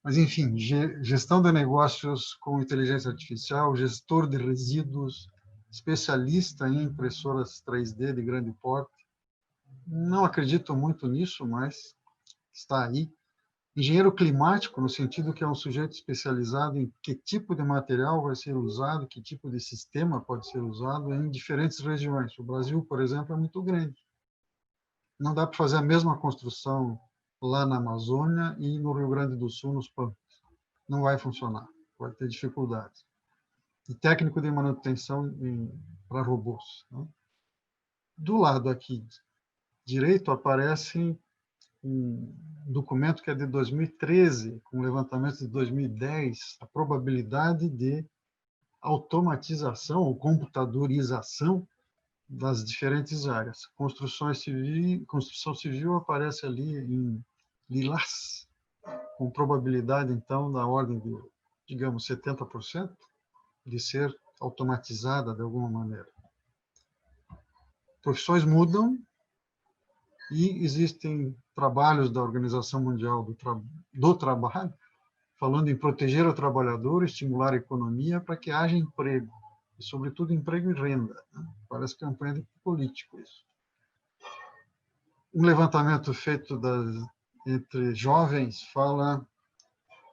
Mas, enfim, gestão de negócios com inteligência artificial, gestor de resíduos, especialista em impressoras 3D de grande porte. Não acredito muito nisso, mas está aí. Engenheiro climático, no sentido que é um sujeito especializado em que tipo de material vai ser usado, que tipo de sistema pode ser usado em diferentes regiões. O Brasil, por exemplo, é muito grande. Não dá para fazer a mesma construção lá na Amazônia e no Rio Grande do Sul, nos Pampas. Não vai funcionar, vai ter dificuldades. e técnico de manutenção para robôs. Né? Do lado aqui direito aparece um documento que é de 2013, com levantamento de 2010, a probabilidade de automatização ou computadorização das diferentes áreas. Construção civil aparece ali em lilás, com probabilidade, então, da ordem de, digamos, 70% de ser automatizada de alguma maneira. Profissões mudam e existem trabalhos da Organização Mundial do Trabalho falando em proteger o trabalhador, estimular a economia para que haja emprego, e, sobretudo, emprego e renda. Né? Parece campanha de político isso. Um levantamento feito entre jovens fala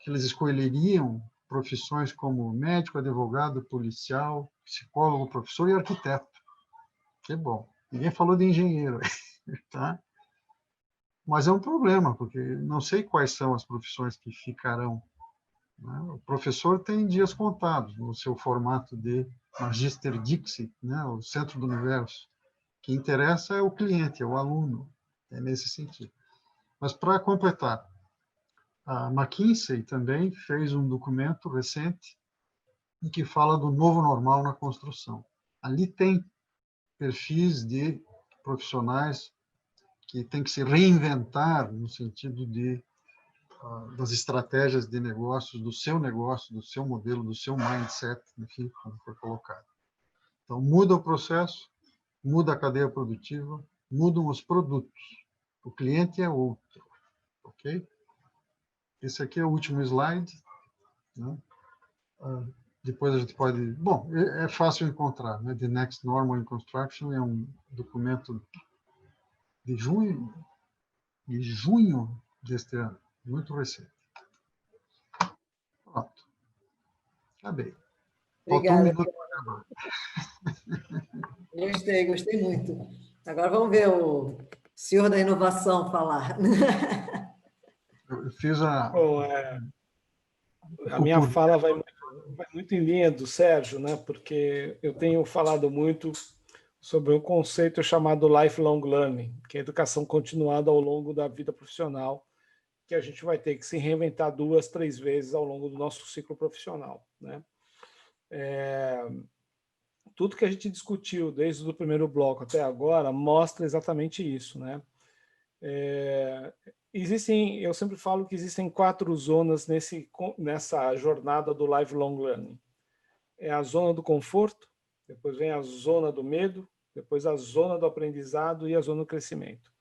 que eles escolheriam profissões como médico, advogado, policial, psicólogo, professor e arquiteto. Que bom. Ninguém falou de engenheiro. Tá? Mas é um problema, porque não sei quais são as profissões que ficarão. Né? O professor tem dias contados no seu formato de Magister Dixit, né? O centro do universo. O que interessa é o cliente, é o aluno. É nesse sentido. Mas, para completar, a McKinsey também fez um documento recente em que fala do novo normal na construção. Ali tem perfis de profissionais que têm que se reinventar no sentido das estratégias de negócios, do seu modelo, do seu mindset, enfim, como foi colocado. Então, muda o processo, muda a cadeia produtiva, mudam os produtos. O cliente é outro, ok? Esse aqui é o último slide. Né? Depois a gente pode... Bom, é fácil encontrar. Né? The Next Normal in Construction é um documento de junho deste ano, muito recente. Pronto. Acabei. Faltou um Obrigada. minuto para acabar. Gostei muito. Agora vamos ver o senhor da inovação falar. Eu fiz a... Bom, a minha fala vai muito em linha do Sérgio, né? Porque eu tenho falado muito sobre um conceito chamado lifelong learning, que é a educação continuada ao longo da vida profissional, que a gente vai ter que se reinventar 2, 3 vezes ao longo do nosso ciclo profissional, né? Tudo que a gente discutiu desde o primeiro bloco até agora mostra exatamente isso, né? Eu sempre falo que existem 4 zonas nessa jornada do lifelong learning. É a zona do conforto, depois vem a zona do medo, depois a zona do aprendizado e a zona do crescimento.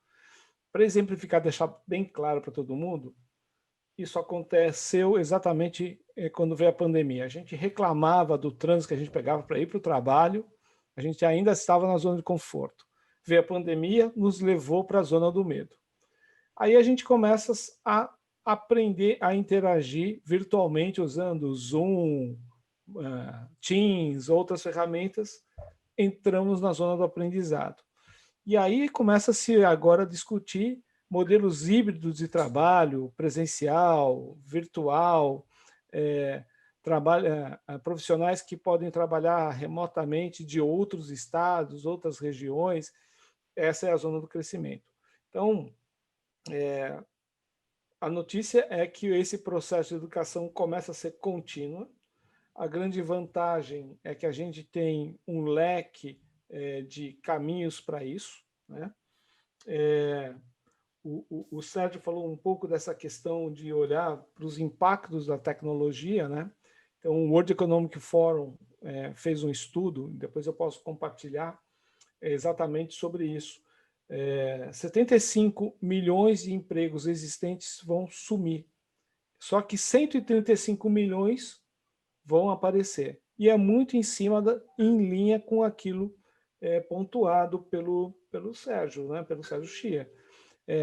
Para exemplificar, deixar bem claro para todo mundo, isso aconteceu exatamente quando veio a pandemia. A gente reclamava do trânsito que a gente pegava para ir para o trabalho, a gente ainda estava na zona de conforto. Veio a pandemia, nos levou para a zona do medo. Aí a gente começa a aprender a interagir virtualmente usando Zoom, Teams, outras ferramentas, entramos na zona do aprendizado. E aí começa-se agora a discutir modelos híbridos de trabalho, presencial, virtual, profissionais que podem trabalhar remotamente de outros estados, outras regiões. Essa é a zona do crescimento. Então, a notícia é que esse processo de educação começa a ser contínua. A grande vantagem é que a gente tem um leque de caminhos para isso, né? O Sérgio falou um pouco dessa questão de olhar para os impactos da tecnologia, né? Então, o World Economic Forum fez um estudo, depois eu posso compartilhar, exatamente sobre isso. 75 milhões de empregos existentes vão sumir, só que 135 milhões vão aparecer. E é muito em linha com aquilo pontuado pelo Sérgio, né? Pelo Sérgio Chia.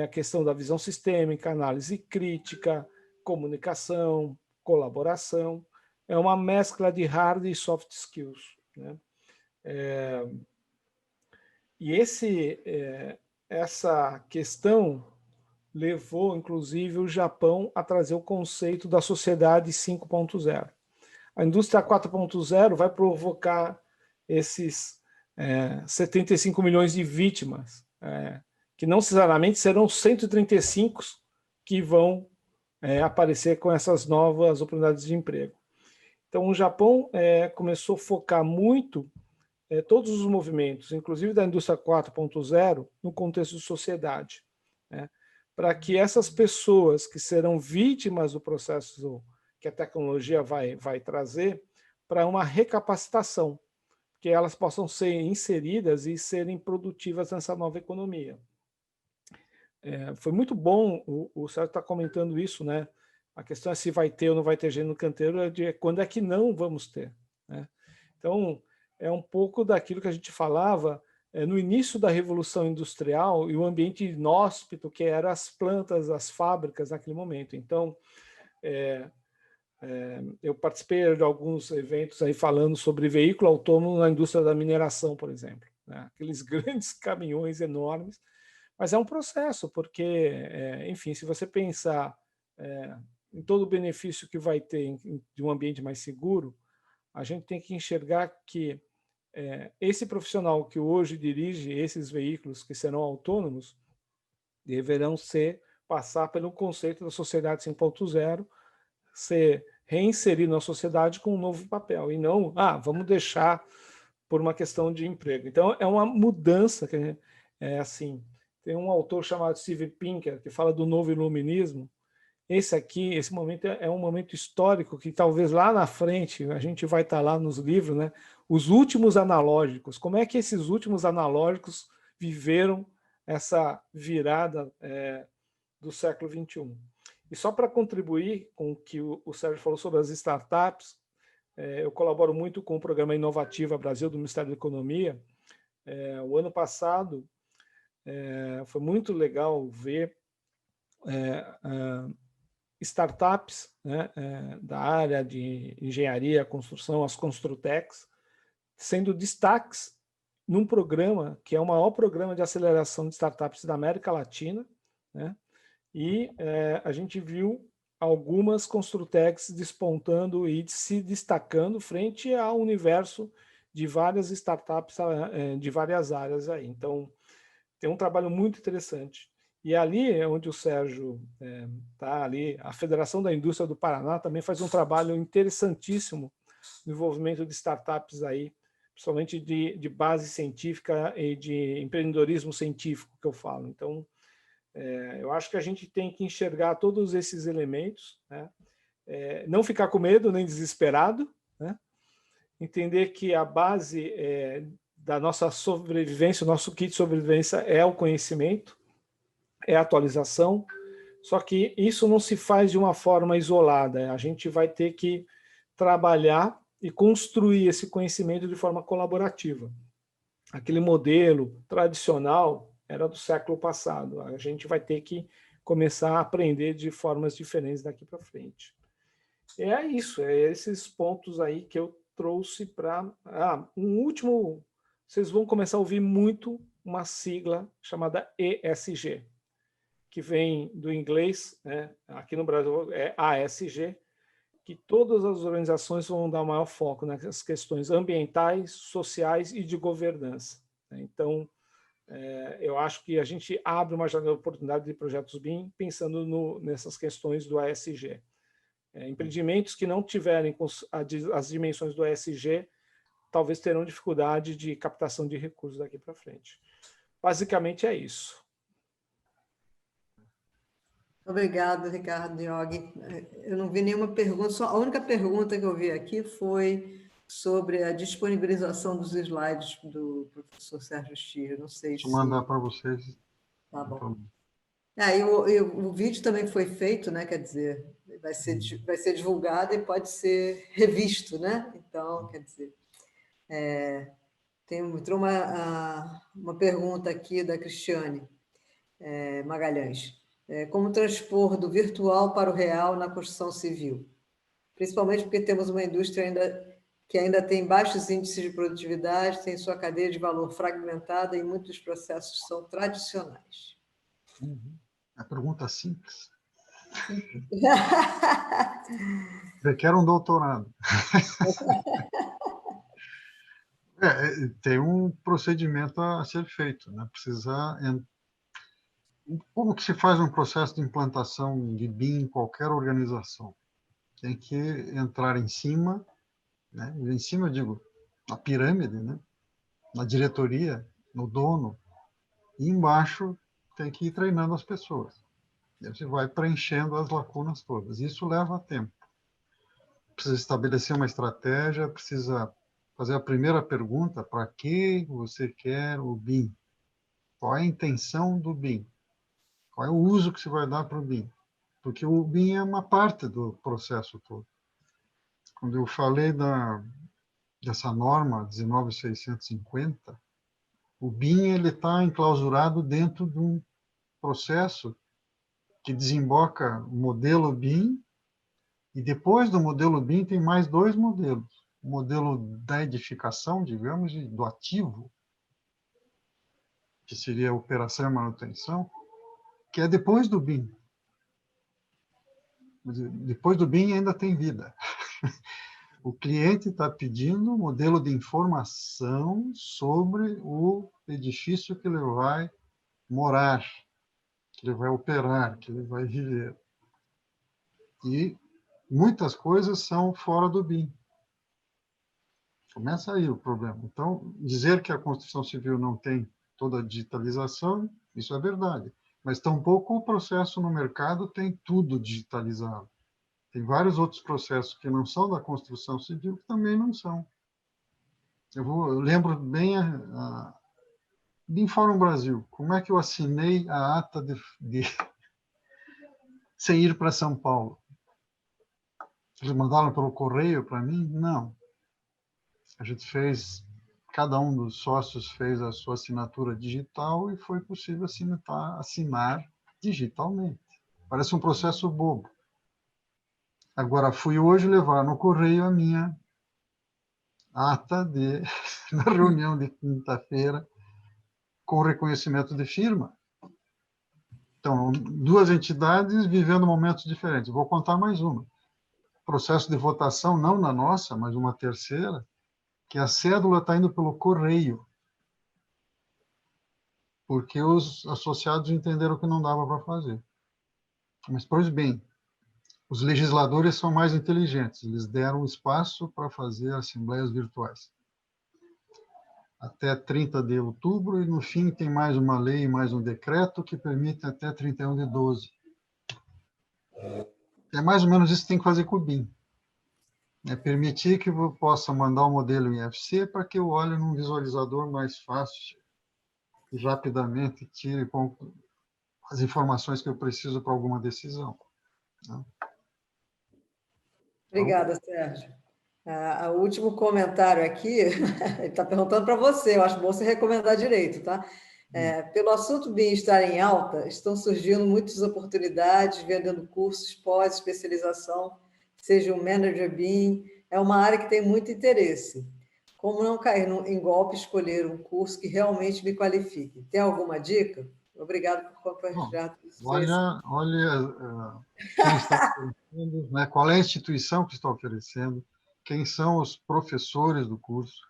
A questão da visão sistêmica, análise crítica, comunicação, colaboração. É uma mescla de hard e soft skills, né? E essa questão levou, inclusive, o Japão a trazer o conceito da sociedade 5.0. A indústria 4.0 vai provocar esses 75 milhões de vítimas, que não necessariamente serão 135 que vão aparecer com essas novas oportunidades de emprego. Então, o Japão começou a focar muito todos os movimentos, inclusive da indústria 4.0, no contexto de sociedade, né? Para que essas pessoas que serão vítimas do processo que a tecnologia vai trazer, para uma recapacitação, que elas possam ser inseridas e serem produtivas nessa nova economia. Foi muito bom o Sérgio está comentando isso, né? A questão é se vai ter ou não vai ter gênero no canteiro, quando é que não vamos ter, né? Então, é um pouco daquilo que a gente falava no início da Revolução Industrial e o ambiente inóspito que eram as plantas, as fábricas naquele momento. Então, eu participei de alguns eventos aí falando sobre veículo autônomo na indústria da mineração, por exemplo, né? Aqueles grandes caminhões enormes, mas é um processo, porque, enfim, se você pensar em todo o benefício que vai ter de um ambiente mais seguro, a gente tem que enxergar que esse profissional que hoje dirige esses veículos que serão autônomos deverão passar pelo conceito da sociedade 5.0, ser reinserido na sociedade com um novo papel, e não, vamos deixar por uma questão de emprego. Então, é uma mudança que assim. Tem um autor chamado Steven Pinker que fala do novo iluminismo. Esse momento é um momento histórico que talvez lá na frente a gente vai estar lá nos livros, né? Os últimos analógicos. Como é que esses últimos analógicos viveram essa virada do século XXI? E só para contribuir com o que o Sérgio falou sobre as startups, eu colaboro muito com o programa Inovativa Brasil do Ministério da Economia. O ano passado foi muito legal ver startups, né, da área de engenharia, construção, as Construtecs, sendo destaques num programa que é o maior programa de aceleração de startups da América Latina, né? E a gente viu algumas Construtecs despontando e se destacando frente ao universo de várias startups de várias áreas aí. Então, tem um trabalho muito interessante. E ali é onde o Sérgio está ali, a Federação da Indústria do Paraná também faz um trabalho interessantíssimo no envolvimento de startups aí, principalmente de base científica e de empreendedorismo científico que eu falo. Então, eu acho que a gente tem que enxergar todos esses elementos, né? Não ficar com medo nem desesperado, né? Entender que a base da nossa sobrevivência, o nosso kit de sobrevivência é o conhecimento, é a atualização, só que isso não se faz de uma forma isolada, a gente vai ter que trabalhar e construir esse conhecimento de forma colaborativa. Aquele modelo tradicional era do século passado, a gente vai ter que começar a aprender de formas diferentes daqui para frente. É isso, esses pontos aí que eu trouxe para... um último, vocês vão começar a ouvir muito uma sigla chamada ESG, que vem do inglês, né? Aqui no Brasil é ASG, que todas as organizações vão dar maior foco nas questões ambientais, sociais e de governança. Então, eu acho que a gente abre uma janela de oportunidade de projetos BIM pensando nessas questões do ASG. Empreendimentos que não tiverem as dimensões do ESG talvez terão dificuldade de captação de recursos daqui para frente. Basicamente é isso. Obrigado, Ricardo Yogi. Eu não vi nenhuma pergunta, só a única pergunta que eu vi aqui foi sobre a disponibilização dos slides do professor Sérgio Stier. Não sei se... Vou mandar para vocês. Tá bom. E o vídeo também foi feito, né? Quer dizer, vai ser divulgado e pode ser revisto, né? Então, quer dizer, entrou uma pergunta aqui da Cristiane Magalhães. Como transpor do virtual para o real na construção civil? Principalmente porque temos uma indústria que ainda tem baixos índices de produtividade, tem sua cadeia de valor fragmentada e muitos dos processos são tradicionais. A pergunta simples. Requer um doutorado. Tem um procedimento a ser feito, né? Como que se faz um processo de implantação de BIM em qualquer organização? Tem que entrar em cima, né? Em cima, eu digo, na pirâmide, né? Na diretoria, no dono, e embaixo tem que ir treinando as pessoas. E você vai preenchendo as lacunas todas. Isso leva tempo. Precisa estabelecer uma estratégia, precisa fazer a primeira pergunta: para que você quer o BIM? Qual é a intenção do BIM? Qual é o uso que você vai dar para o BIM? Porque o BIM é uma parte do processo todo. Quando eu falei dessa norma 19.650, o BIM está enclausurado dentro de um processo que desemboca o modelo BIM, e depois do modelo BIM tem mais dois modelos. O modelo da edificação, digamos, e do ativo, que seria a operação e manutenção, que é depois do BIM. Depois do BIM ainda tem vida. O cliente está pedindo um modelo de informação sobre o edifício que ele vai morar, que ele vai operar, que ele vai viver. E muitas coisas são fora do BIM. Começa aí o problema. Então, dizer que a construção civil não tem toda a digitalização, isso é verdade. Mas tampouco o processo no mercado tem tudo digitalizado. Tem vários outros processos que não são da construção civil que também não são. Eu lembro bem de Fórum Brasil. Como é que eu assinei a ata sem ir para São Paulo? Eles mandaram pelo correio para mim? Não. A gente fez, cada um dos sócios fez a sua assinatura digital e foi possível assinar digitalmente. Parece um processo bobo. Agora, fui hoje levar no correio a minha ata na reunião de quinta-feira com reconhecimento de firma. Então, duas entidades vivendo momentos diferentes. Vou contar mais uma. Processo de votação, não na nossa, mas uma terceira, que a cédula está indo pelo correio, porque os associados entenderam que não dava para fazer. Mas, pois bem, os legisladores são mais inteligentes, eles deram espaço para fazer assembleias virtuais. Até 30 de outubro, e no fim tem mais uma lei e mais um decreto que permite até 31 de 12. É mais ou menos isso que tem que fazer com o BIM. É permitir que eu possa mandar o modelo em FC para que eu olhe num visualizador mais fácil e rapidamente tire as informações que eu preciso para alguma decisão. Obrigada, Sérgio. O último comentário aqui, ele está perguntando para você, eu acho bom você recomendar direito, tá? Pelo assunto BIM estar em alta, estão surgindo muitas oportunidades, vendendo cursos, pós-especialização, seja um manager BIM, é uma área que tem muito interesse. Como não cair em golpe, escolher um curso que realmente me qualifique? Tem alguma dica? Obrigado por compartilhar. Olha quem está oferecendo, né? Qual é a instituição que está oferecendo, quem são os professores do curso,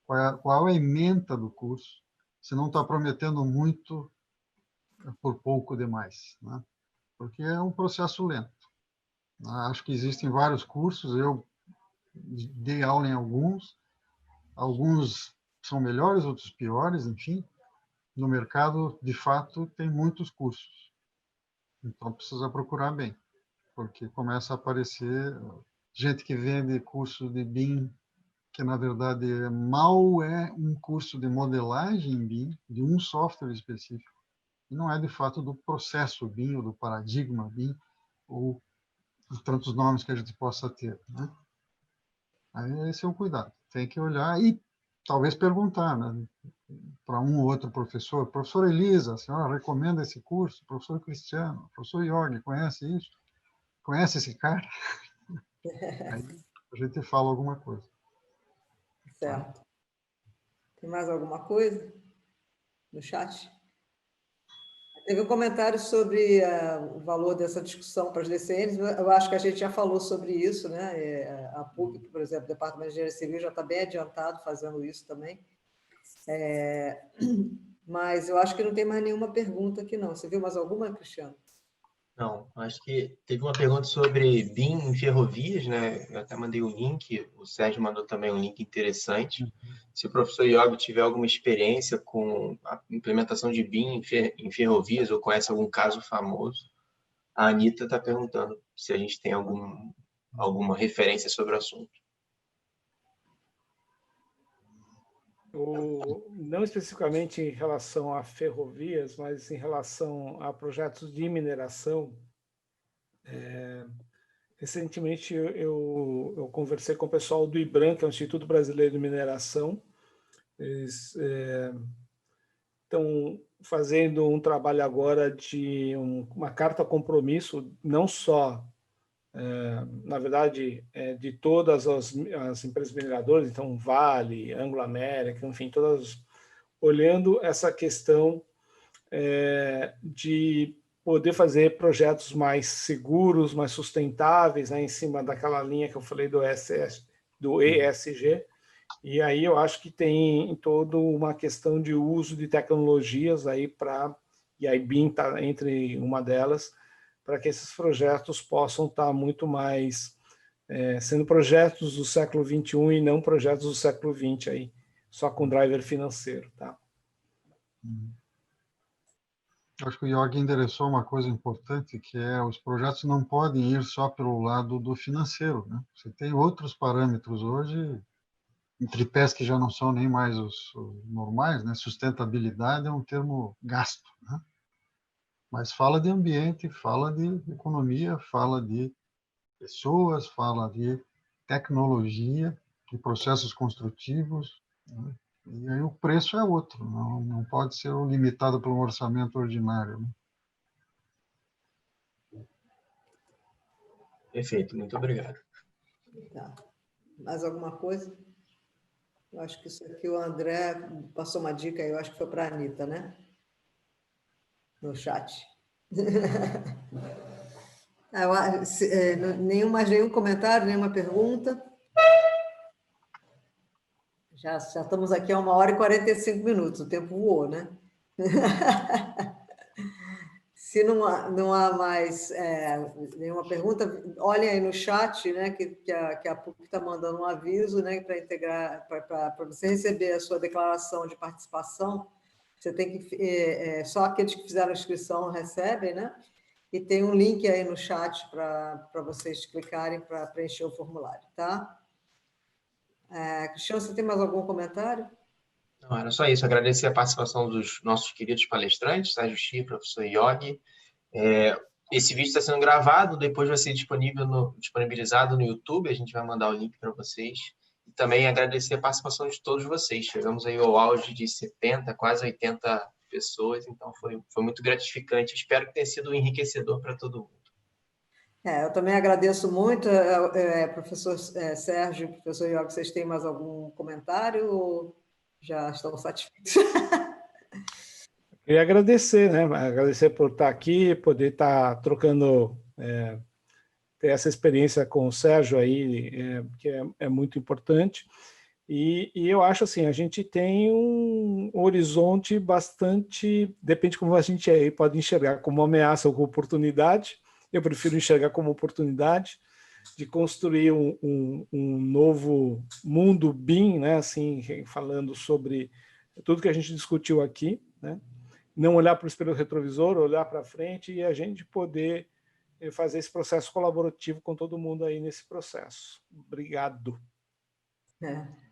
qual é a ementa do curso, se não está prometendo muito por pouco demais, né? Porque é um processo lento. Acho que existem vários cursos, eu dei aula em alguns são melhores, outros piores, enfim. No mercado, de fato, tem muitos cursos. Então, precisa procurar bem, porque começa a aparecer gente que vende curso de BIM, que, na verdade, mal é um curso de modelagem em BIM, de um software específico, e não é, de fato, do processo BIM, ou do paradigma BIM, ou de tantos nomes que a gente possa ter, né? Aí esse é o cuidado. Tem que olhar e talvez perguntar, né, para um ou outro professor. Professor Elisa, a senhora recomenda esse curso? Professor Cristiano, professor Jorge, conhece isso? Conhece esse cara? Aí a gente fala alguma coisa. Certo. Tem mais alguma coisa no chat? Teve um comentário sobre o valor dessa discussão para as DCNs. Eu acho que a gente já falou sobre isso, né? A PUC, por exemplo, o Departamento de Engenharia Civil já está bem adiantado fazendo isso também. Mas eu acho que não tem mais nenhuma pergunta aqui, não. Você viu mais alguma, Cristiano? Não, acho que teve uma pergunta sobre BIM em ferrovias, né? Eu até mandei um link, o Sérgio mandou também um link interessante. Se o professor Iogo tiver alguma experiência com a implementação de BIM em ferrovias ou conhece algum caso famoso, a Anitta está perguntando se a gente tem alguma referência sobre o assunto. Não especificamente em relação a ferrovias, mas em relação a projetos de mineração. Recentemente eu conversei com o pessoal do IBRAM, que é o Instituto Brasileiro de Mineração. Eles estão fazendo um trabalho agora de uma carta compromisso, não só, na verdade, de todas as empresas mineradoras, então Vale, Anglo América, enfim, todas, olhando essa questão de poder fazer projetos mais seguros, mais sustentáveis, né, em cima daquela linha que eu falei do ESG. E aí eu acho que tem toda uma questão de uso de tecnologias aí e aí BIM está entre uma delas, para que esses projetos possam estar muito mais sendo projetos do século XXI e não projetos do século XX aí, só com driver financeiro, tá? Acho que o Jorge endereçou uma coisa importante, que é os projetos não podem ir só pelo lado do financeiro, né? Você tem outros parâmetros hoje, em tripés que já não são nem mais os normais, né? Sustentabilidade é um termo gasto, né? Mas fala de ambiente, fala de economia, fala de pessoas, fala de tecnologia, de processos construtivos, né? E aí o preço é outro, não pode ser limitado por um orçamento ordinário, né? Perfeito, muito obrigado. Tá. Mais alguma coisa? Eu acho que isso aqui o André passou uma dica, eu acho que foi para a Anitta, né? No chat. Nenhum comentário, nenhuma pergunta. Já estamos aqui a 1h45, o tempo voou, né? Se não há mais nenhuma pergunta, olhem aí no chat, né, que a PUC está mandando um aviso, né, para integrar, para você receber a sua declaração de participação. Você tem que só aqueles que fizeram a inscrição recebem, né? E tem um link aí no chat para vocês clicarem para preencher o formulário, tá? Cristiano, você tem mais algum comentário? Não, era só isso. Agradecer a participação dos nossos queridos palestrantes, Sérgio Chia, professor Iogi. Esse vídeo está sendo gravado, depois vai ser disponibilizado no YouTube, a gente vai mandar o link para vocês. E também agradecer a participação de todos vocês. Chegamos aí ao auge de 70, quase 80 pessoas, então foi muito gratificante. Espero que tenha sido enriquecedor para todo mundo. Eu também agradeço muito, professor Sérgio, professor Iogi, vocês têm mais algum comentário ou já estão satisfeitos? Queria agradecer, né? Agradecer por estar aqui, poder estar trocando, ter essa experiência com o Sérgio aí, que é muito importante. E eu acho assim, a gente tem um horizonte bastante, depende de como a gente aí pode enxergar, como ameaça ou como oportunidade. Eu prefiro enxergar como oportunidade de construir um novo mundo BIM, né? Assim, falando sobre tudo que a gente discutiu aqui, né? Não olhar para o espelho retrovisor, olhar para frente e a gente poder fazer esse processo colaborativo com todo mundo aí nesse processo. Obrigado.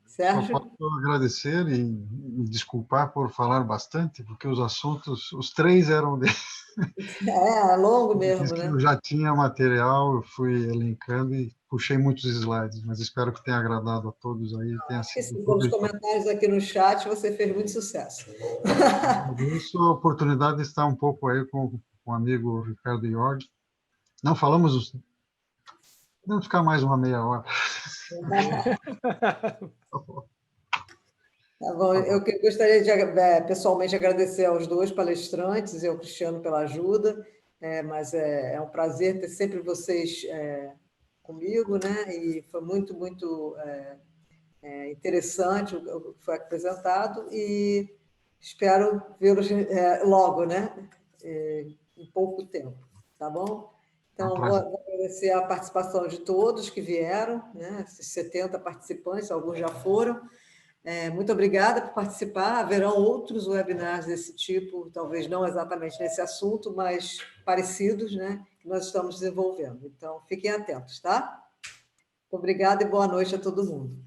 Sérgio? Só posso agradecer e me desculpar por falar bastante, porque os assuntos, os três eram deles. Longo mesmo, né? Eu já tinha material, eu fui elencando e puxei muitos slides, mas espero que tenha agradado a todos aí. Tenha sido Pelos comentários aqui no chat, você fez muito sucesso. Isso, a oportunidade está um pouco aí com o amigo Ricardo Jorge. Não falamos... Vamos ficar mais uma meia hora. Tá bom, eu gostaria de pessoalmente agradecer aos dois palestrantes e ao Cristiano pela ajuda, mas é um prazer ter sempre vocês comigo, né? E foi muito, muito interessante o que foi apresentado e espero vê-los logo, né? Em pouco tempo, tá bom? Então, vou agradecer a participação de todos que vieram, né? Esses 70 participantes, alguns já foram. Muito obrigada por participar. Haverão outros webinars desse tipo, talvez não exatamente nesse assunto, mas parecidos, né? Que nós estamos desenvolvendo. Então, fiquem atentos, tá? Obrigada e boa noite a todo mundo.